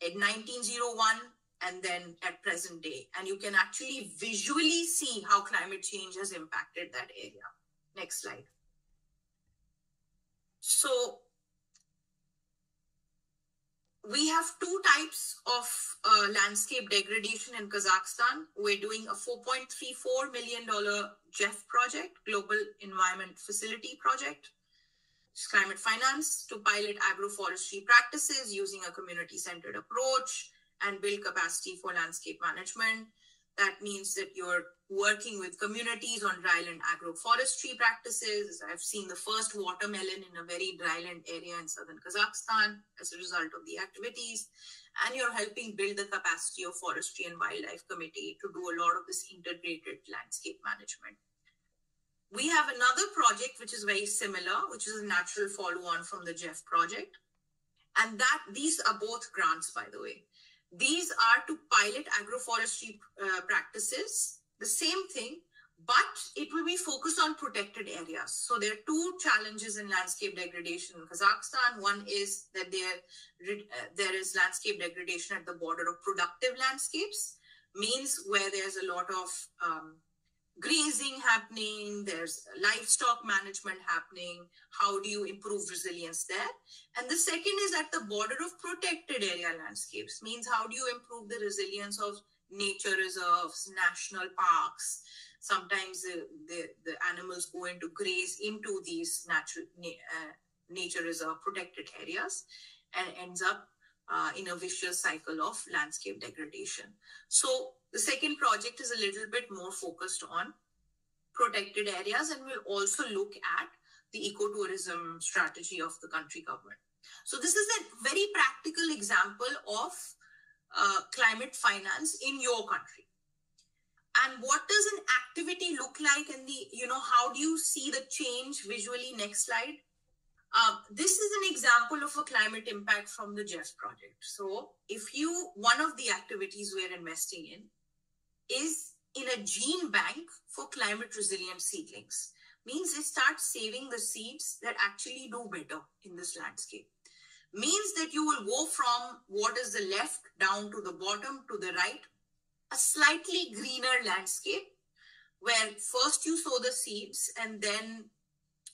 at 1901 and then at present day. And you can actually visually see how climate change has impacted that area. Next slide. So we have two types of landscape degradation in Kazakhstan. We're doing a $4.34 million GEF project, Global Environment Facility project. It's climate finance to pilot agroforestry practices using a community-centered approach and build capacity for landscape management. That means that you're working with communities on dryland agroforestry practices. I've seen the first watermelon in a very dryland area in southern Kazakhstan as a result of the activities. And you're helping build the capacity of Forestry and Wildlife Committee to do a lot of this integrated landscape management. We have another project which is very similar, which is a natural follow-on from the GEF project. And these are both grants, by the way. These are to pilot agroforestry practices, the same thing, but it will be focused on protected areas. So there are two challenges in landscape degradation in Kazakhstan. One is that there is landscape degradation at the border of productive landscapes, means where there's a lot of grazing happening, there's livestock management happening. How do you improve resilience there? And the second is at the border of protected area landscapes, means how do you improve the resilience of nature reserves, national parks? Sometimes the animals go into graze into these nature reserve protected areas and ends up in a vicious cycle of landscape degradation. So the second project is a little bit more focused on protected areas and will also look at the ecotourism strategy of the country government. So this is a very practical example of climate finance in your country. And what does an activity look like and how do you see the change visually? Next slide. This is an example of a climate impact from the GEF project. So one of the activities we're investing in is in a gene bank for climate resilient seedlings. Means it starts saving the seeds that actually do better in this landscape. Means that you will go from what is the left down to the bottom to the right, a slightly greener landscape where first you sow the seeds and then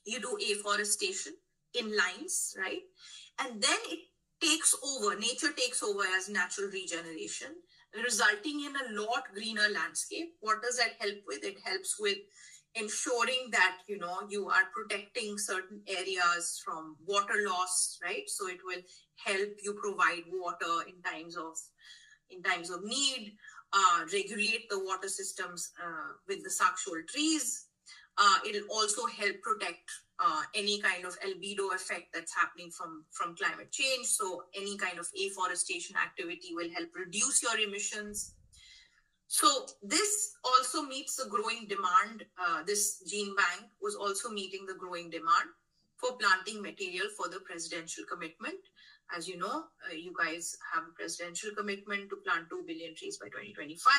you do afforestation in lines, right? And then it takes over, nature takes over as natural regeneration, resulting in a lot greener landscape. What does that help with? It helps with ensuring that, you are protecting certain areas from water loss, right? So it will help you provide water in times of need, regulate the water systems with the structural trees. It'll also help protect any kind of albedo effect that's happening from climate change. So any kind of afforestation activity will help reduce your emissions. So this also meets the growing demand. This gene bank was also meeting the growing demand for planting material for the presidential commitment. As you know, you guys have a presidential commitment to plant 2 billion trees by 2025.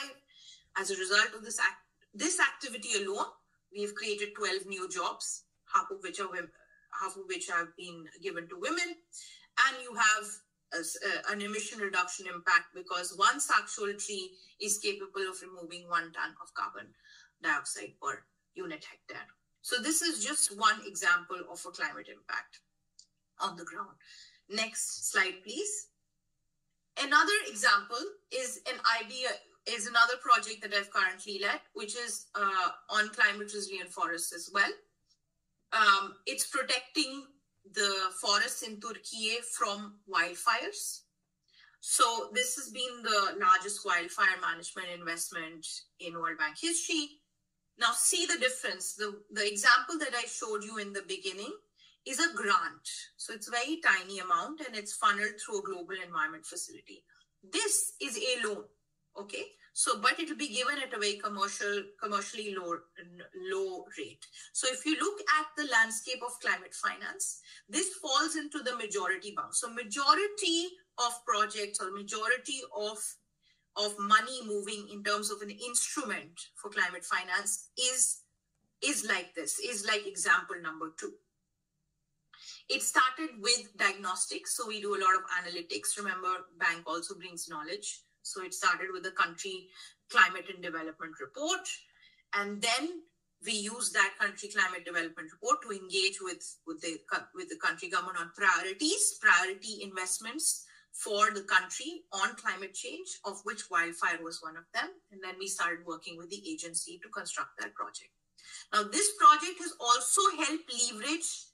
As a result of this activity alone, we've created 12 new jobs, half of which have been given to women. And you have an emission reduction impact because one structural tree is capable of removing 1 ton of carbon dioxide per unit hectare. So this is just one example of a climate impact on the ground. Next slide, please. Another example is another project that I've currently led, which is on climate resilient forests as well. It's protecting the forests in Turkey from wildfires. So this has been the largest wildfire management investment in World Bank history. Now see the difference. The example that I showed you in the beginning is a grant. So it's a very tiny amount and it's funneled through a global environment facility. This is a loan, okay? So, but it will be given at a very commercially low rate. So if you look at the landscape of climate finance, this falls into the majority bound. So majority of projects or majority of money moving in terms of an instrument for climate finance is like this, is like example number 2. It started with diagnostics. So we do a lot of analytics. Remember, bank also brings knowledge. So it started with the country climate and development report. And then we use that country climate development report to engage with the country government on priority investments for the country on climate change, of which wildfire was one of them. And then we started working with the agency to construct that project. Now, this project has also helped leverage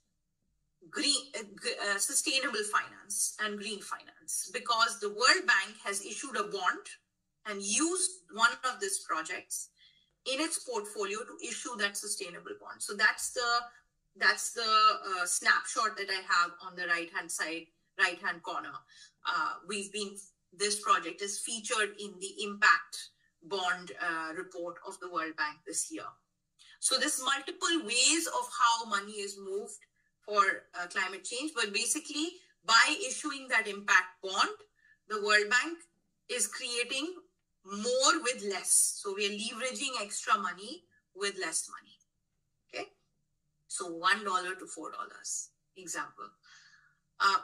sustainable finance and green finance, because the World Bank has issued a bond and used one of these projects in its portfolio to issue that sustainable bond. So that's the snapshot that I have on the right hand corner. This project is featured in the impact bond report of the World Bank this year. So there's multiple ways of how money is moved for climate change, but basically by issuing that impact bond, the World Bank is creating more with less. So we are leveraging extra money with less money. Okay, so $1 to $4 example.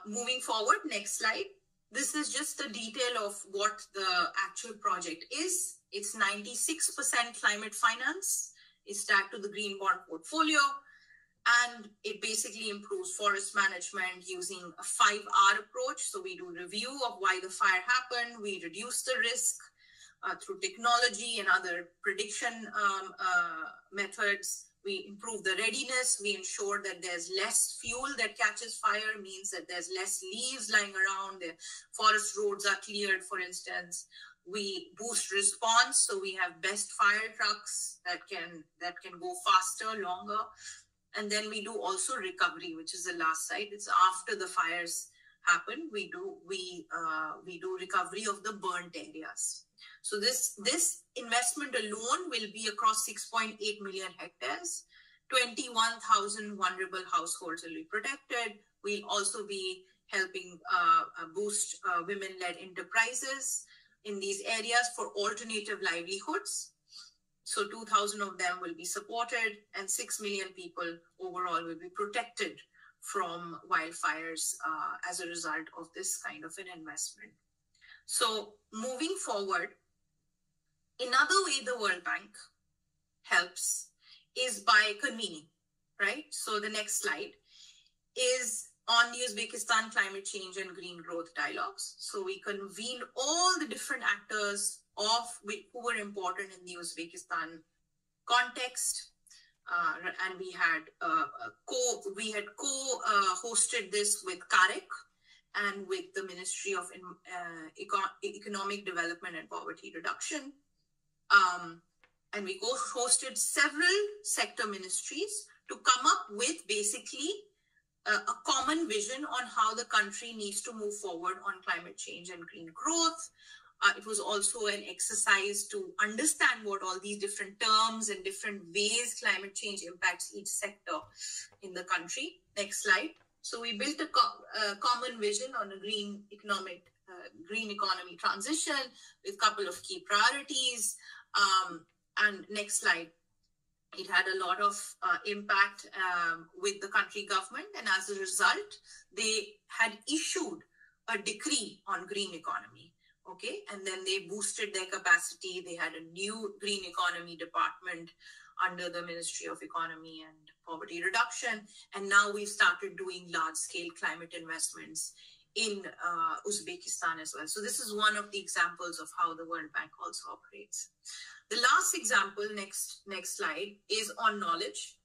Moving forward, next slide. This is just a detail of what the actual project is. It's 96% climate finance. It's tagged to the green bond portfolio. And it basically improves forest management using a 5R approach. So we do review of why the fire happened. We reduce the risk through technology and other prediction methods. We improve the readiness. We ensure that there's less fuel that catches fire, means that there's less leaves lying around. The forest roads are cleared, for instance. We boost response. So we have best fire trucks that can go faster, longer. And then we do also recovery, which is the last slide. It's after the fires happen. We do recovery of the burnt areas. So this investment alone will be across 6.8 million hectares. 21,000 vulnerable households will be protected. We'll also be helping boost women-led enterprises in these areas for alternative livelihoods. So 2,000 of them will be supported, and 6 million people overall will be protected from wildfires as a result of this kind of an investment. So moving forward, another way the World Bank helps is by convening, right? So the next slide is on the Uzbekistan climate change and green growth dialogues. So we convened all the different actors who were important in the Uzbekistan context. and we had co-hosted this with CAREC and with the Ministry of Economic Development and Poverty Reduction. And we hosted several sector ministries to come up with basically a common vision on how the country needs to move forward on climate change and green growth. It was also an exercise to understand what all these different terms and different ways climate change impacts each sector in the country. Next slide. So we built a common vision on a green economy transition with a couple of key priorities. And next slide. It had a lot of impact with the country government, and as a result, they had issued a decree on green economy. Okay, and then they boosted their capacity. They had a new green economy department under the Ministry of Economy and Poverty Reduction. And now we've started doing large-scale climate investments in Uzbekistan as well. So this is one of the examples of how the World Bank also operates. The last example, next slide, is on knowledge.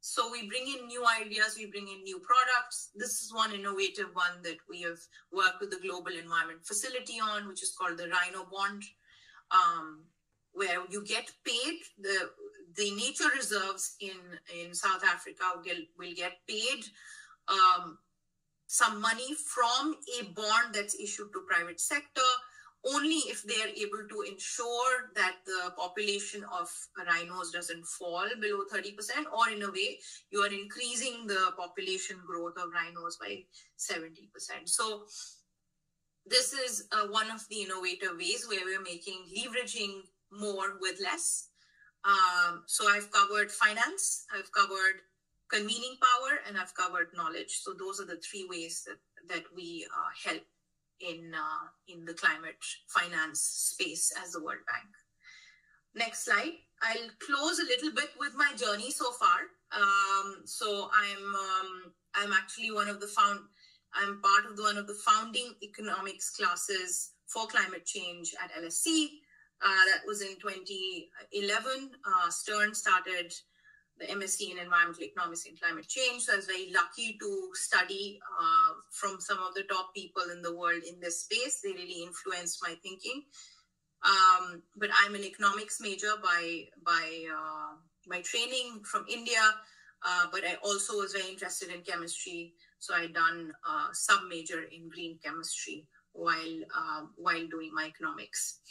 So we bring in new ideas, we bring in new products. This is one innovative one that we have worked with the Global Environment Facility on, which is called the Rhino Bond, where you get paid. The nature reserves in South Africa will get paid some money from a bond that's issued to private sector, only if they are able to ensure that the population of rhinos doesn't fall below 30%, or in a way, you are increasing the population growth of rhinos by 70%. So this is one of the innovative ways where we're leveraging more with less. So I've covered finance, I've covered convening power, and I've covered knowledge. So those are the three ways that we help in the climate finance space as the World Bank. Next slide. I'll close a little bit with my journey so far. So I'm actually I'm part of one of the founding economics classes for climate change at LSE. That was in 2011. Stern started the MSc in Environmental Economics and Climate Change. So I was very lucky to study from some of the top people in the world in this space. They really influenced my thinking. But I'm an economics major by training from India. But I also was very interested in chemistry. So I done a sub-major in green chemistry while doing my economics.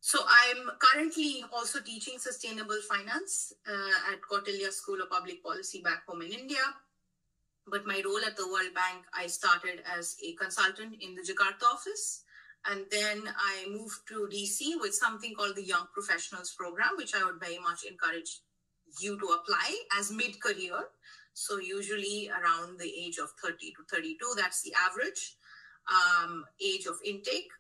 So I'm currently also teaching sustainable finance at Kautilya School of Public Policy back home in India. But my role at the World Bank, I started as a consultant in the Jakarta office. And then I moved to DC with something called the Young Professionals Program, which I would very much encourage you to apply as mid-career. So usually around the age of 30 to 32, that's the average age of intake.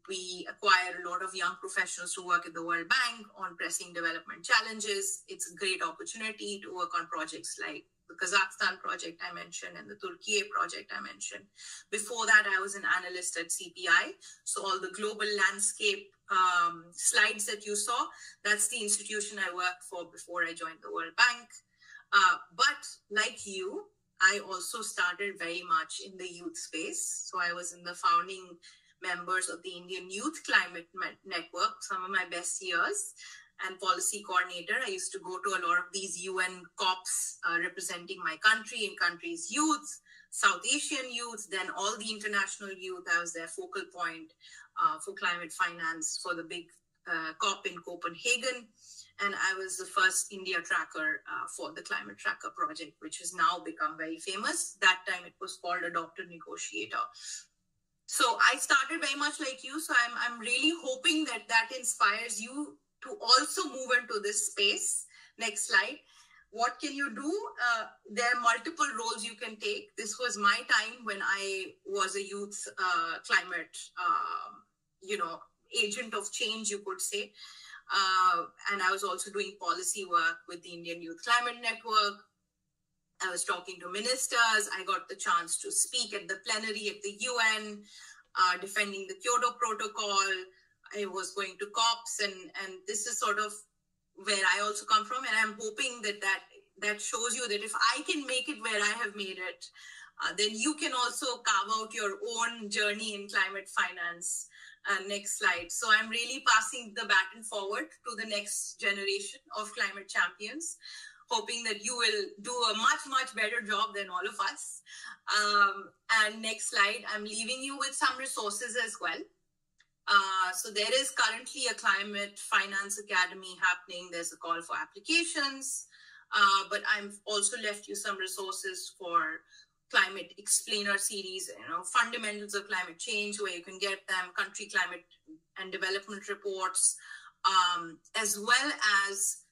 We acquire a lot of young professionals to work at the World Bank on pressing development challenges. It's a great opportunity to work on projects like the Kazakhstan project I mentioned and the Turkey project I mentioned. Before that, I was an analyst at CPI. So all the global landscape slides that you saw, that's the institution I worked for before I joined the World Bank. But like you, I also started very much in the youth space. So I was in the founding members of the Indian Youth Climate Network, some of my best years, and policy coordinator. I used to go to a lot of these UN COPs representing my country and country's youth, South Asian youth, then all the international youth. I was their focal point for climate finance for the big COP in Copenhagen. And I was the first India tracker for the Climate Tracker project, which has now become very famous. That time it was called Adopter Negotiator. So I started very much like you. So I'm really hoping that that inspires you to also move into this space. Next slide. What can you do? There are multiple roles you can take. This was my time when I was a youth climate, agent of change, you could say. And I was also doing policy work with the Indian Youth Climate Network. I was talking to ministers. I got the chance to speak at the plenary at the UN, defending the Kyoto Protocol. I was going to COPs, and this is sort of where I also come from, and I'm hoping that shows you that if I can make it where I have made it, then you can also carve out your own journey in climate finance. Next slide. So I'm really passing the baton forward to the next generation of climate champions, hoping that you will do a much, much better job than all of us. And next slide, I'm leaving you with some resources as well. So there is currently a Climate Finance Academy happening. There's a call for applications, but I've also left you some resources for Climate Explainer series, fundamentals of climate change, where you can get them, country climate and development reports, as well as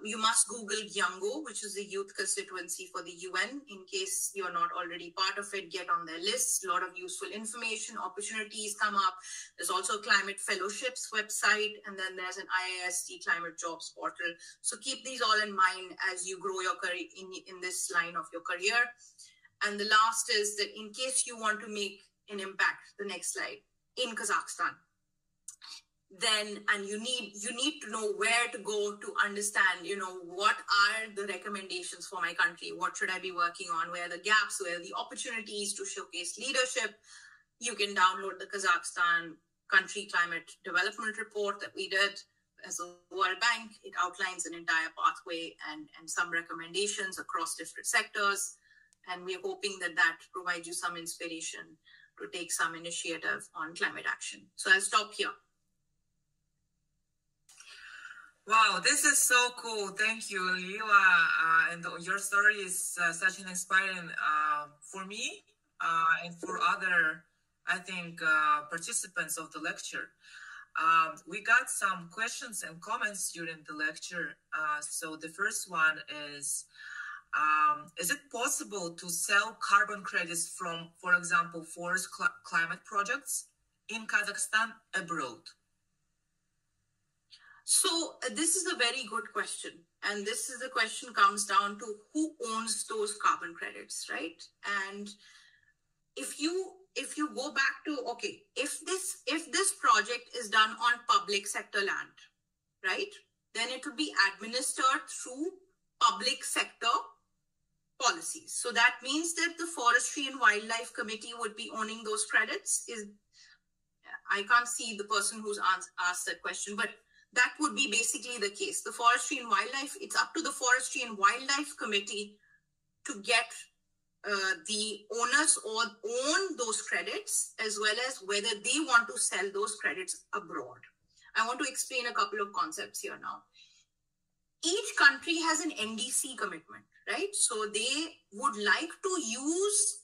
you must Google Gyango, which is the youth constituency for the UN. In case you're not already part of it, get on their list. A lot of useful information, opportunities come up. There's also a climate fellowships website, and then there's an IIST climate jobs portal. So keep these all in mind as you grow your career in this line of your career. And the last is that in case you want to make an impact, the next slide, in Kazakhstan, then, and you need to know where to go to understand, what are the recommendations for my country? What should I be working on? Where are the gaps? Where are the opportunities to showcase leadership? You can download the Kazakhstan Country Climate Development Report that we did as a World Bank. It outlines an entire pathway and some recommendations across different sectors. And we're hoping that provides you some inspiration to take some initiative on climate action. So I'll stop here. Wow, this is so cool. Thank you, Lila. And your story is such an inspiring for me and for other, I think, participants of the lecture. We got some questions and comments during the lecture. So the first one is it possible to sell carbon credits from, for example, forest climate projects in Kazakhstan abroad? So this is a very good question. And the question comes down to who owns those carbon credits, right? And if you go back to, okay, if this project is done on public sector land, right, then it will be administered through public sector policies. So that means that the Forestry and Wildlife Committee would be owning those credits. I can't see the person who's asked that question, but that would be basically the case. The Forestry and Wildlife, it's up to the Forestry and Wildlife Committee to get the owners or own those credits, as well as whether they want to sell those credits abroad. I want to explain a couple of concepts here now. Each country has an NDC commitment, right? So they would like to use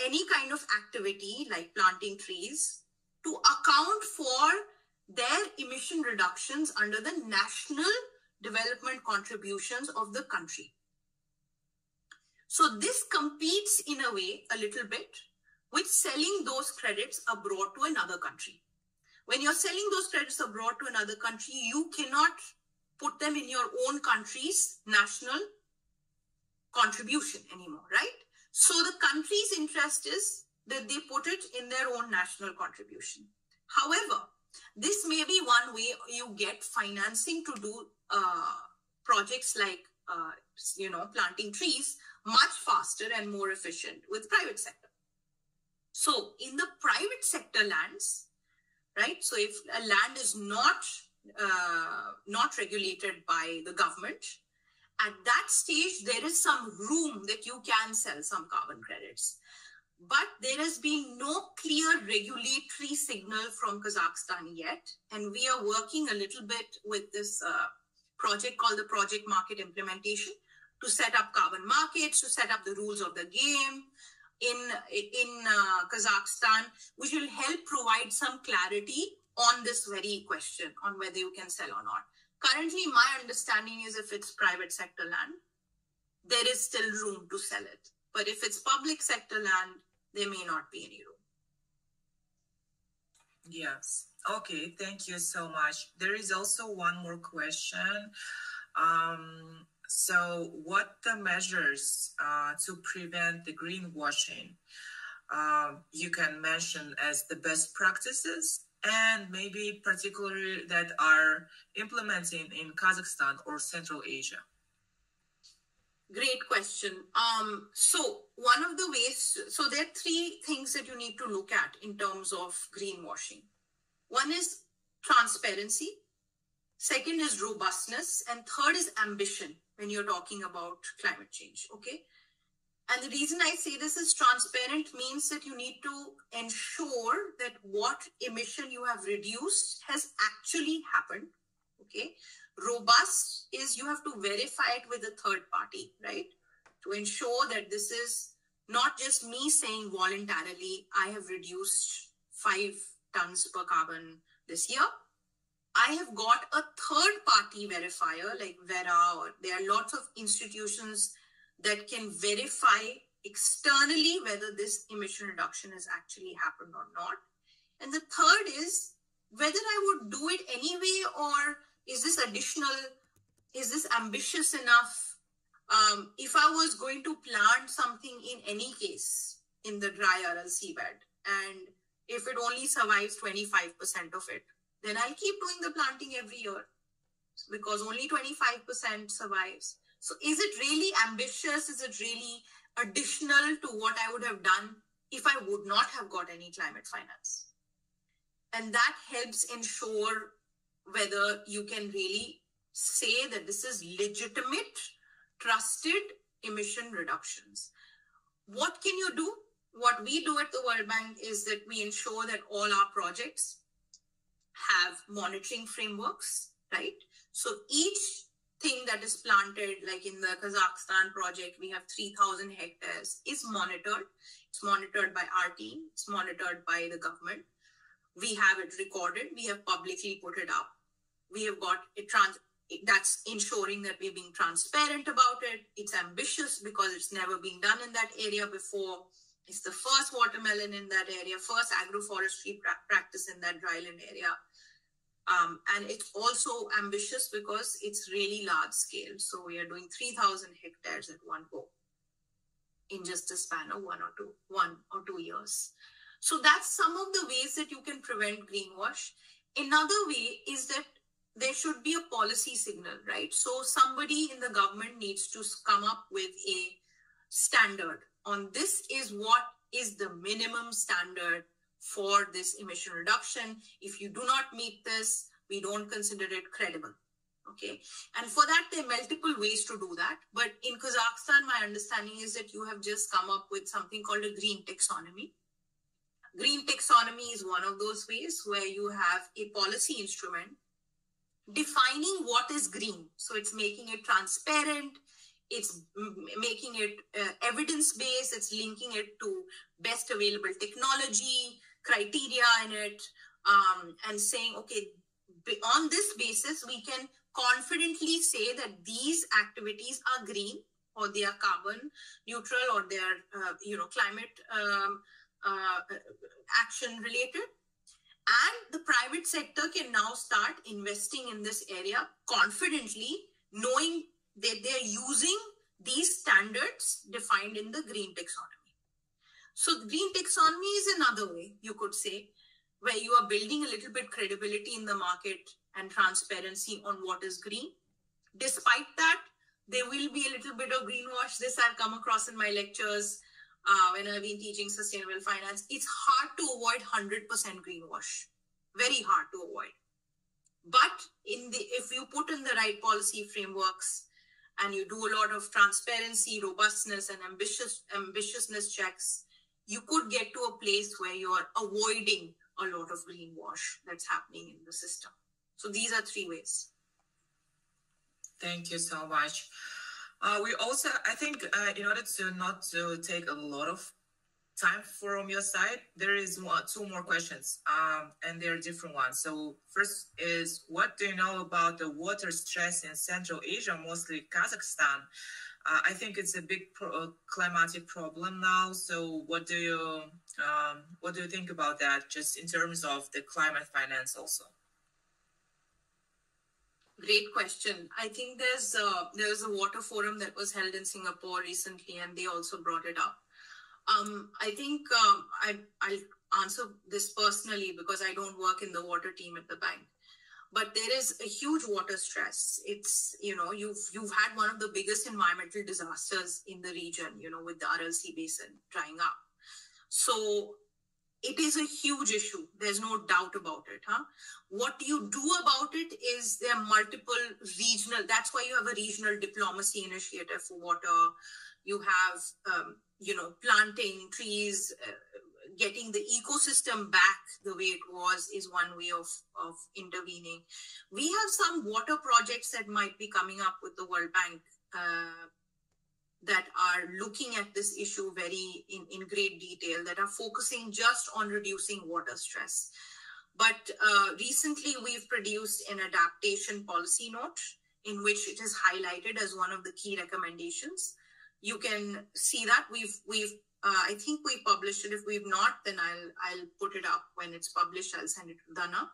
any kind of activity like planting trees to account for their emission reductions under the national development contributions of the country. So this competes in a way a little bit with selling those credits abroad to another country. When you're selling those credits abroad to another country, you cannot put them in your own country's national contribution anymore, right? So the country's interest is that they put it in their own national contribution. However, this may be one way you get financing to do projects like, planting trees much faster and more efficient with private sector. So in the private sector lands, right? So if a land is not regulated by the government, at that stage, there is some room that you can sell some carbon credits. But there has been no clear regulatory signal from Kazakhstan yet. And we are working a little bit with this project called the Project Market Implementation to set up carbon markets, to set up the rules of the game in Kazakhstan, which will help provide some clarity on this very question on whether you can sell or not. Currently, my understanding is if it's private sector land, there is still room to sell it. But if it's public sector land, there may not be any room. Yes. Okay. Thank you so much. There is also one more question. So what the measures to prevent the greenwashing you can mention as the best practices, and maybe particularly that are implementing in Kazakhstan or Central Asia? Great question. So one of the ways, so there are three things that you need to look at in terms of greenwashing. One is transparency. Second is robustness. And third is ambition when you're talking about climate change. Okay. And the reason I say this is transparent means that you need to ensure that what emission you have reduced has actually happened. Okay. Robust is you have to verify it with a third party, right? To ensure that this is not just me saying voluntarily, I have reduced 5 tons per carbon this year. I have got a third party verifier like Vera, or there are lots of institutions that can verify externally whether this emission reduction has actually happened or not. And the third is whether I would do it anyway, or is this additional, is this ambitious enough? If I was going to plant something in any case in the dry Aral seabed, and if it only survives 25% of it, then I'll keep doing the planting every year because only 25% survives. So is it really ambitious? Is it really additional to what I would have done if I would not have got any climate finance? And that helps ensure whether you can really say that this is legitimate, trusted emission reductions. What can you do? What we do at the World Bank is that we ensure that all our projects have monitoring frameworks, right? So each thing that is planted, like in the Kazakhstan project, we have 3,000 hectares, is monitored. It's monitored by our team. It's monitored by the government. We have it recorded. We have publicly put it up. We have got it that's ensuring that we're being transparent about it. It's ambitious because it's never been done in that area before. It's the first watermelon in that area, first agroforestry practice in that dryland area. And it's also ambitious because it's really large scale. So we are doing 3,000 hectares at one go in just a span of 1 or 2 years. So that's some of the ways that you can prevent greenwash. Another way is that there should be a policy signal, right? So somebody in the government needs to come up with a standard on this is what is the minimum standard for this emission reduction. If you do not meet this, we don't consider it credible. Okay. And for that, there are multiple ways to do that. But in Kazakhstan, my understanding is that you have just come up with something called a green taxonomy. Green taxonomy is one of those ways where you have a policy instrument defining what is green. So it's making it transparent. It's making it evidence-based. It's linking it to best available technology, criteria in it, and saying, okay, on this basis, we can confidently say that these activities are green, or they are carbon neutral, or they are, climate action related. And the private sector can now start investing in this area confidently, knowing that they're using these standards defined in the green taxonomy. So the green taxonomy is another way, you could say, where you are building a little bit credibility in the market and transparency on what is green. Despite that, there will be a little bit of greenwash. This I've come across in my lectures when I've been teaching sustainable finance. It's hard to avoid 100% greenwash. Very hard to avoid. But if you put in the right policy frameworks and you do a lot of transparency, robustness, and ambitiousness checks, you could get to a place where you are avoiding a lot of greenwash that's happening in the system. So these are 3 ways. Thank you so much. We also, I think, in order to not to take a lot of time from your side, there is 2 more questions, and they're different ones. So first is, what do you know about the water stress in Central Asia, mostly Kazakhstan? I think it's a big climatic problem now. So what do you think about that, just in terms of the climate finance also? Great question. I think there was a water forum that was held in Singapore recently, and they also brought it up. I think I'll answer this personally because I don't work in the water team at the bank. But there is a huge water stress. It's, you've had one of the biggest environmental disasters in the region, with the Aral Sea Basin drying up. So it is a huge issue. There's no doubt about it. What you do about it is there are multiple regional, that's why you have a regional diplomacy initiative for water. You have, planting trees, getting the ecosystem back the way it was is one way of intervening. We have some water projects that might be coming up with the World Bank that are looking at this issue in great detail, that are focusing just on reducing water stress. But recently we've produced an adaptation policy note in which it is highlighted as one of the key recommendations. You can see that I think we published it. If we've not, then I'll put it up when it's published. I'll send it to Dana.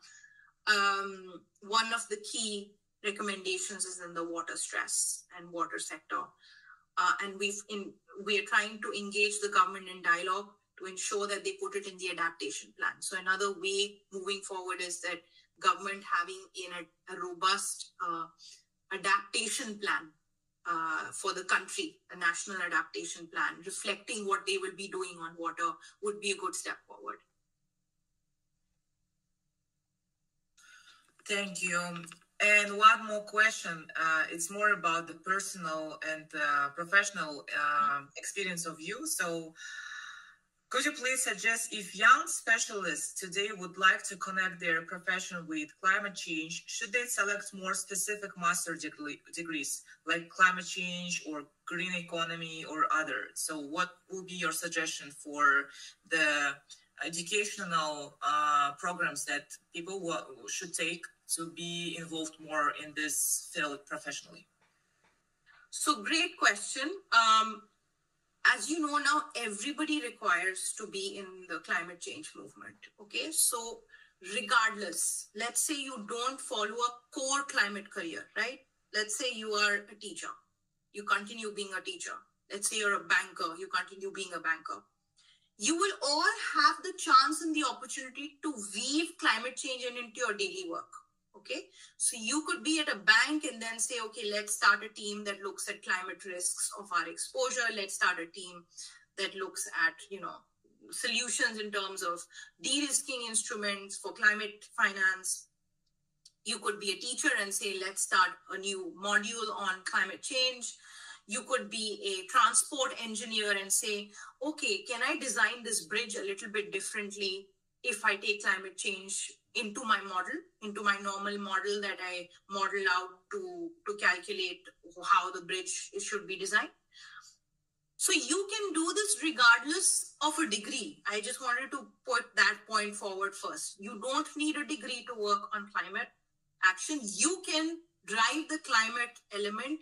One of the key recommendations is in the water stress and water sector. And we're trying to engage the government in dialogue to ensure that they put it in the adaptation plan. So another way moving forward is that government having a robust adaptation plan for the country, a national adaptation plan, reflecting what they will be doing on water would be a good step forward. Thank you. And one more question. It's more about the personal and professional experience of you. So could you please suggest if young specialists today would like to connect their profession with climate change, should they select more specific master degrees like climate change or green economy or other? So what will be your suggestion for the educational programs that people should take to be involved more in this field professionally? So great question. As you know now, everybody requires to be in the climate change movement. Okay, so regardless, let's say you don't follow a core climate career, right? Let's say you are a teacher, you continue being a teacher. Let's say you're a banker, you continue being a banker. You will all have the chance and the opportunity to weave climate change into your daily work. Okay, so you could be at a bank and then say, okay, let's start a team that looks at climate risks of our exposure. Let's start a team that looks at, solutions in terms of de-risking instruments for climate finance. You could be a teacher and say, let's start a new module on climate change. You could be a transport engineer and say, okay, can I design this bridge a little bit differently if I take climate change into my model, into my normal model that I model out to calculate how the bridge should be designed. So you can do this regardless of a degree. I just wanted to put that point forward first. You don't need a degree to work on climate action. You can drive the climate element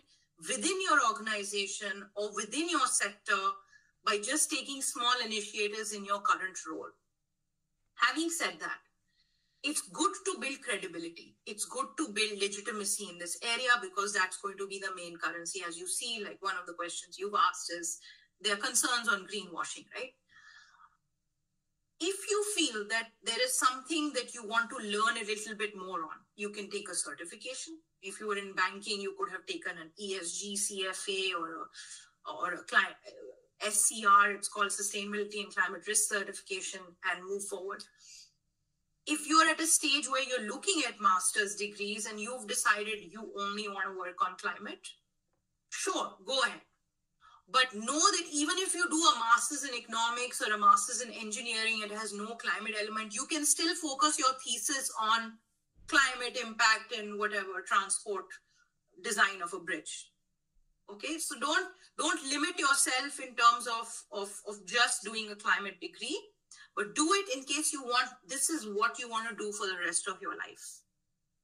within your organization or within your sector by just taking small initiatives in your current role. Having said that, it's good to build credibility. It's good to build legitimacy in this area because that's going to be the main currency. As you see, like one of the questions you've asked is there are concerns on greenwashing, right? If you feel that there is something that you want to learn a little bit more on, you can take a certification. If you were in banking, you could have taken an ESG CFA or a client, SCR, it's called Sustainability and Climate Risk Certification, and move forward. If you're at a stage where you're looking at master's degrees and you've decided you only want to work on climate, sure, go ahead. But know that even if you do a master's in economics or a master's in engineering, it has no climate element, you can still focus your thesis on climate impact and whatever, transport design of a bridge. Okay, so don't limit yourself in terms of just doing a climate degree, but do it in case you want, this is what you want to do for the rest of your life.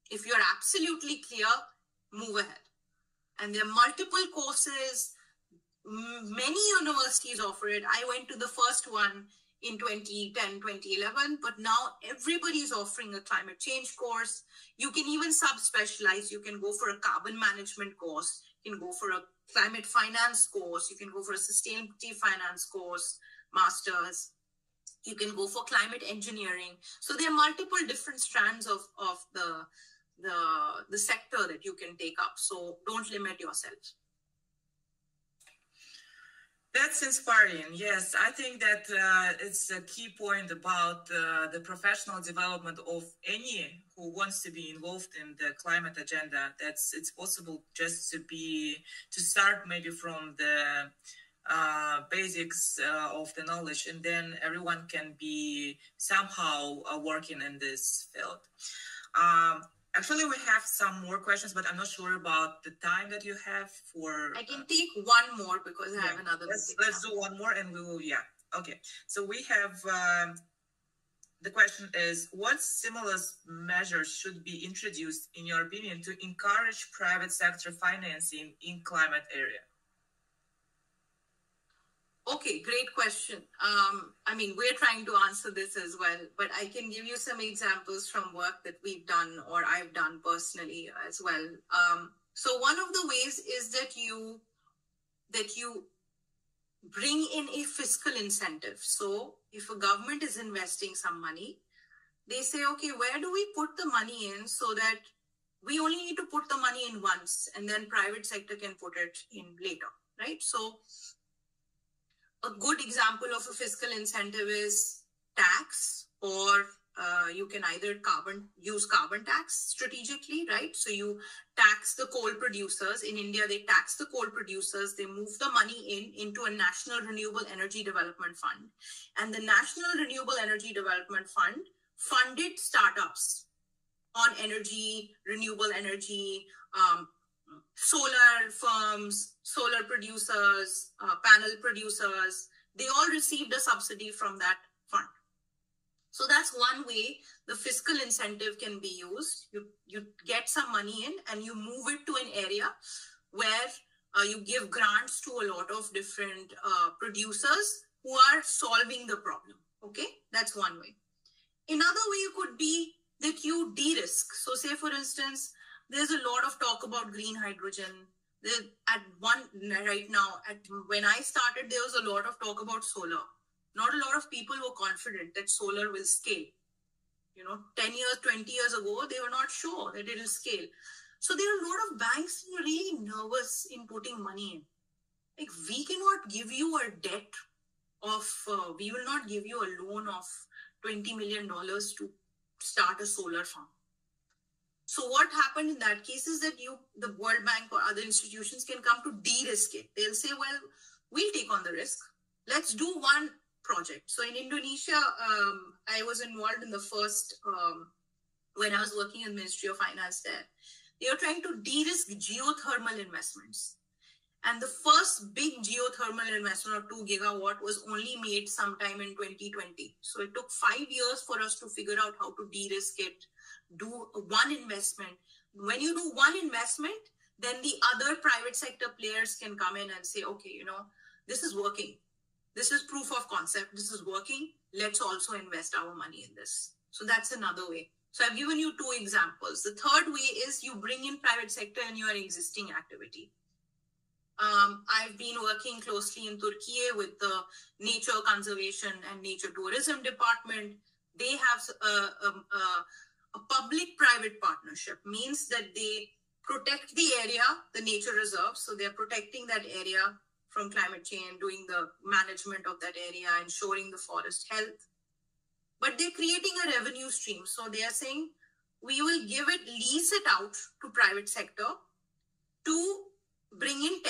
If you're absolutely clear, move ahead. And there are multiple courses, many universities offer it. I went to the first one in 2010, 2011, but now everybody is offering a climate change course. You can even subspecialize. You can go for a carbon management course. You can go for a climate finance course. You can go for a sustainability finance course, master's. You can go for climate engineering. So there are multiple different strands of the sector that you can take up. So don't limit yourself. That's inspiring. Yes, I think that it's a key point about the professional development of any who wants to be involved in the climate agenda. It's possible just to start maybe from the basics of the knowledge, and then everyone can be somehow working in this field. Actually, we have some more questions, but I'm not sure about the time that you have for... I can take one more because I have another. Let's do one more and we will, Okay. So we have, the question is, what stimulus measures should be introduced, in your opinion, to encourage private sector financing in climate area? Okay, great question. I mean, we're trying to answer this as well, but I can give you some examples from work that we've done or I've done personally as well. So one of the ways is that you bring in a fiscal incentive. So if a government is investing some money, they say, okay, where do we put the money in so that we only need to put the money in once and then private sector can put it in later, right? So a good example of a fiscal incentive is tax, or you can either use carbon tax strategically, right? So you tax the coal producers. In India, they tax the coal producers. They move the money into a National Renewable Energy Development Fund. And the National Renewable Energy Development Fund funded startups on energy, renewable energy, solar firms, solar producers, panel producers. They all received a subsidy from that fund. So that's one way the fiscal incentive can be used. You get some money in and you move it to an area where you give grants to a lot of different producers who are solving the problem. Okay, that's one way. Another way could be that you de-risk. So say, for instance, there's a lot of talk about green hydrogen. Right now, when I started, there was a lot of talk about solar. Not a lot of people were confident that solar will scale. 10 years, 20 years ago, they were not sure that it will scale. So there are a lot of banks who are really nervous in putting money in. Like, we cannot give you a debt we will not give you a loan of $20 million to start a solar farm. So what happened in that case is that the World Bank or other institutions can come to de-risk it. They'll say, well, we'll take on the risk. Let's do one project. So in Indonesia, I was involved in the first, when I was working in the Ministry of Finance there. They were trying to de-risk geothermal investments. And the first big geothermal investment of 2 gigawatt was only made sometime in 2020. So it took 5 years for us to figure out how to de-risk it, do one investment. When you do one investment, then the other private sector players can come in and say, okay, this is working. This is proof of concept. This is working. Let's also invest our money in this. So that's another way. So I've given you 2 examples. The third way is you bring in private sector in your existing activity. I've been working closely in Turkey with the Nature Conservation and Nature Tourism Department. They have a public-private partnership, means that they protect the area, the nature reserve. So they're protecting that area from climate change, doing the management of that area, ensuring the forest health. But they're creating a revenue stream. So they are saying, we will lease it out to private sector to bring in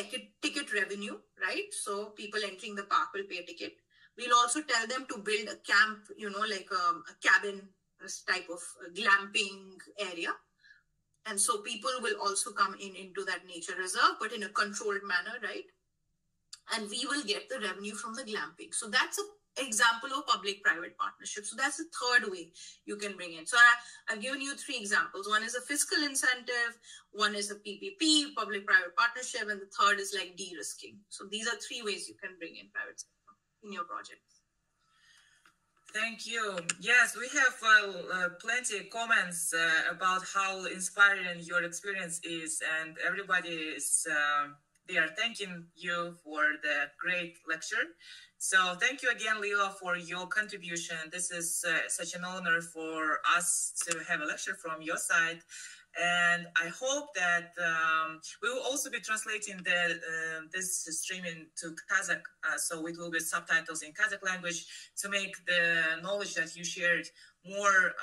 ticket revenue, right? So people entering the park will pay a ticket. We'll also tell them to build a camp, like a cabin, this type of glamping area. And so people will also come into that nature reserve, but in a controlled manner, right? And we will get the revenue from the glamping. So that's an example of public-private partnership. So that's the third way you can bring in. So I've given you 3 examples. One is a fiscal incentive, one is a PPP, public-private partnership, and the third is like de-risking. So these are 3 ways you can bring in private sector in your projects. Thank you. Yes, we have plenty of comments about how inspiring your experience is, and everybody is they are thanking you for the great lecture. So thank you again, Lila, for your contribution. This is such an honor for us to have a lecture from your side. And I hope that we will also be translating this streaming to Kazakh, so it will be subtitles in Kazakh language to make the knowledge that you shared more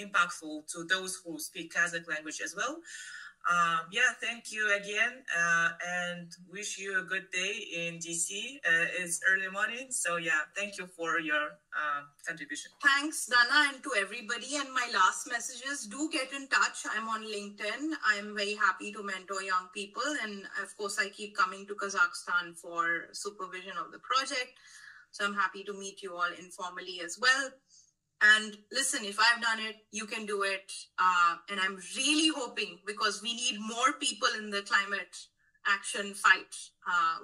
impactful to those who speak Kazakh language as well. Yeah, thank you again, and wish you a good day in DC. It's early morning, so yeah, thank you for your contribution. Thanks, Dana, and to everybody. And my last message is, do get in touch. I'm on LinkedIn. I'm very happy to mentor young people, and of course, I keep coming to Kazakhstan for supervision of the project. So I'm happy to meet you all informally as well. And listen, if I've done it, you can do it. And I'm really hoping, because we need more people in the climate action fight.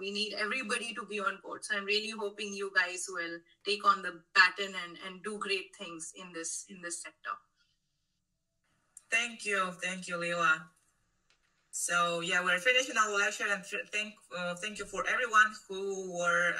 We need everybody to be on board. So I'm really hoping you guys will take on the baton and do great things in this sector. Thank you, Lila. So yeah, we're finishing our lecture, and thank you for everyone who were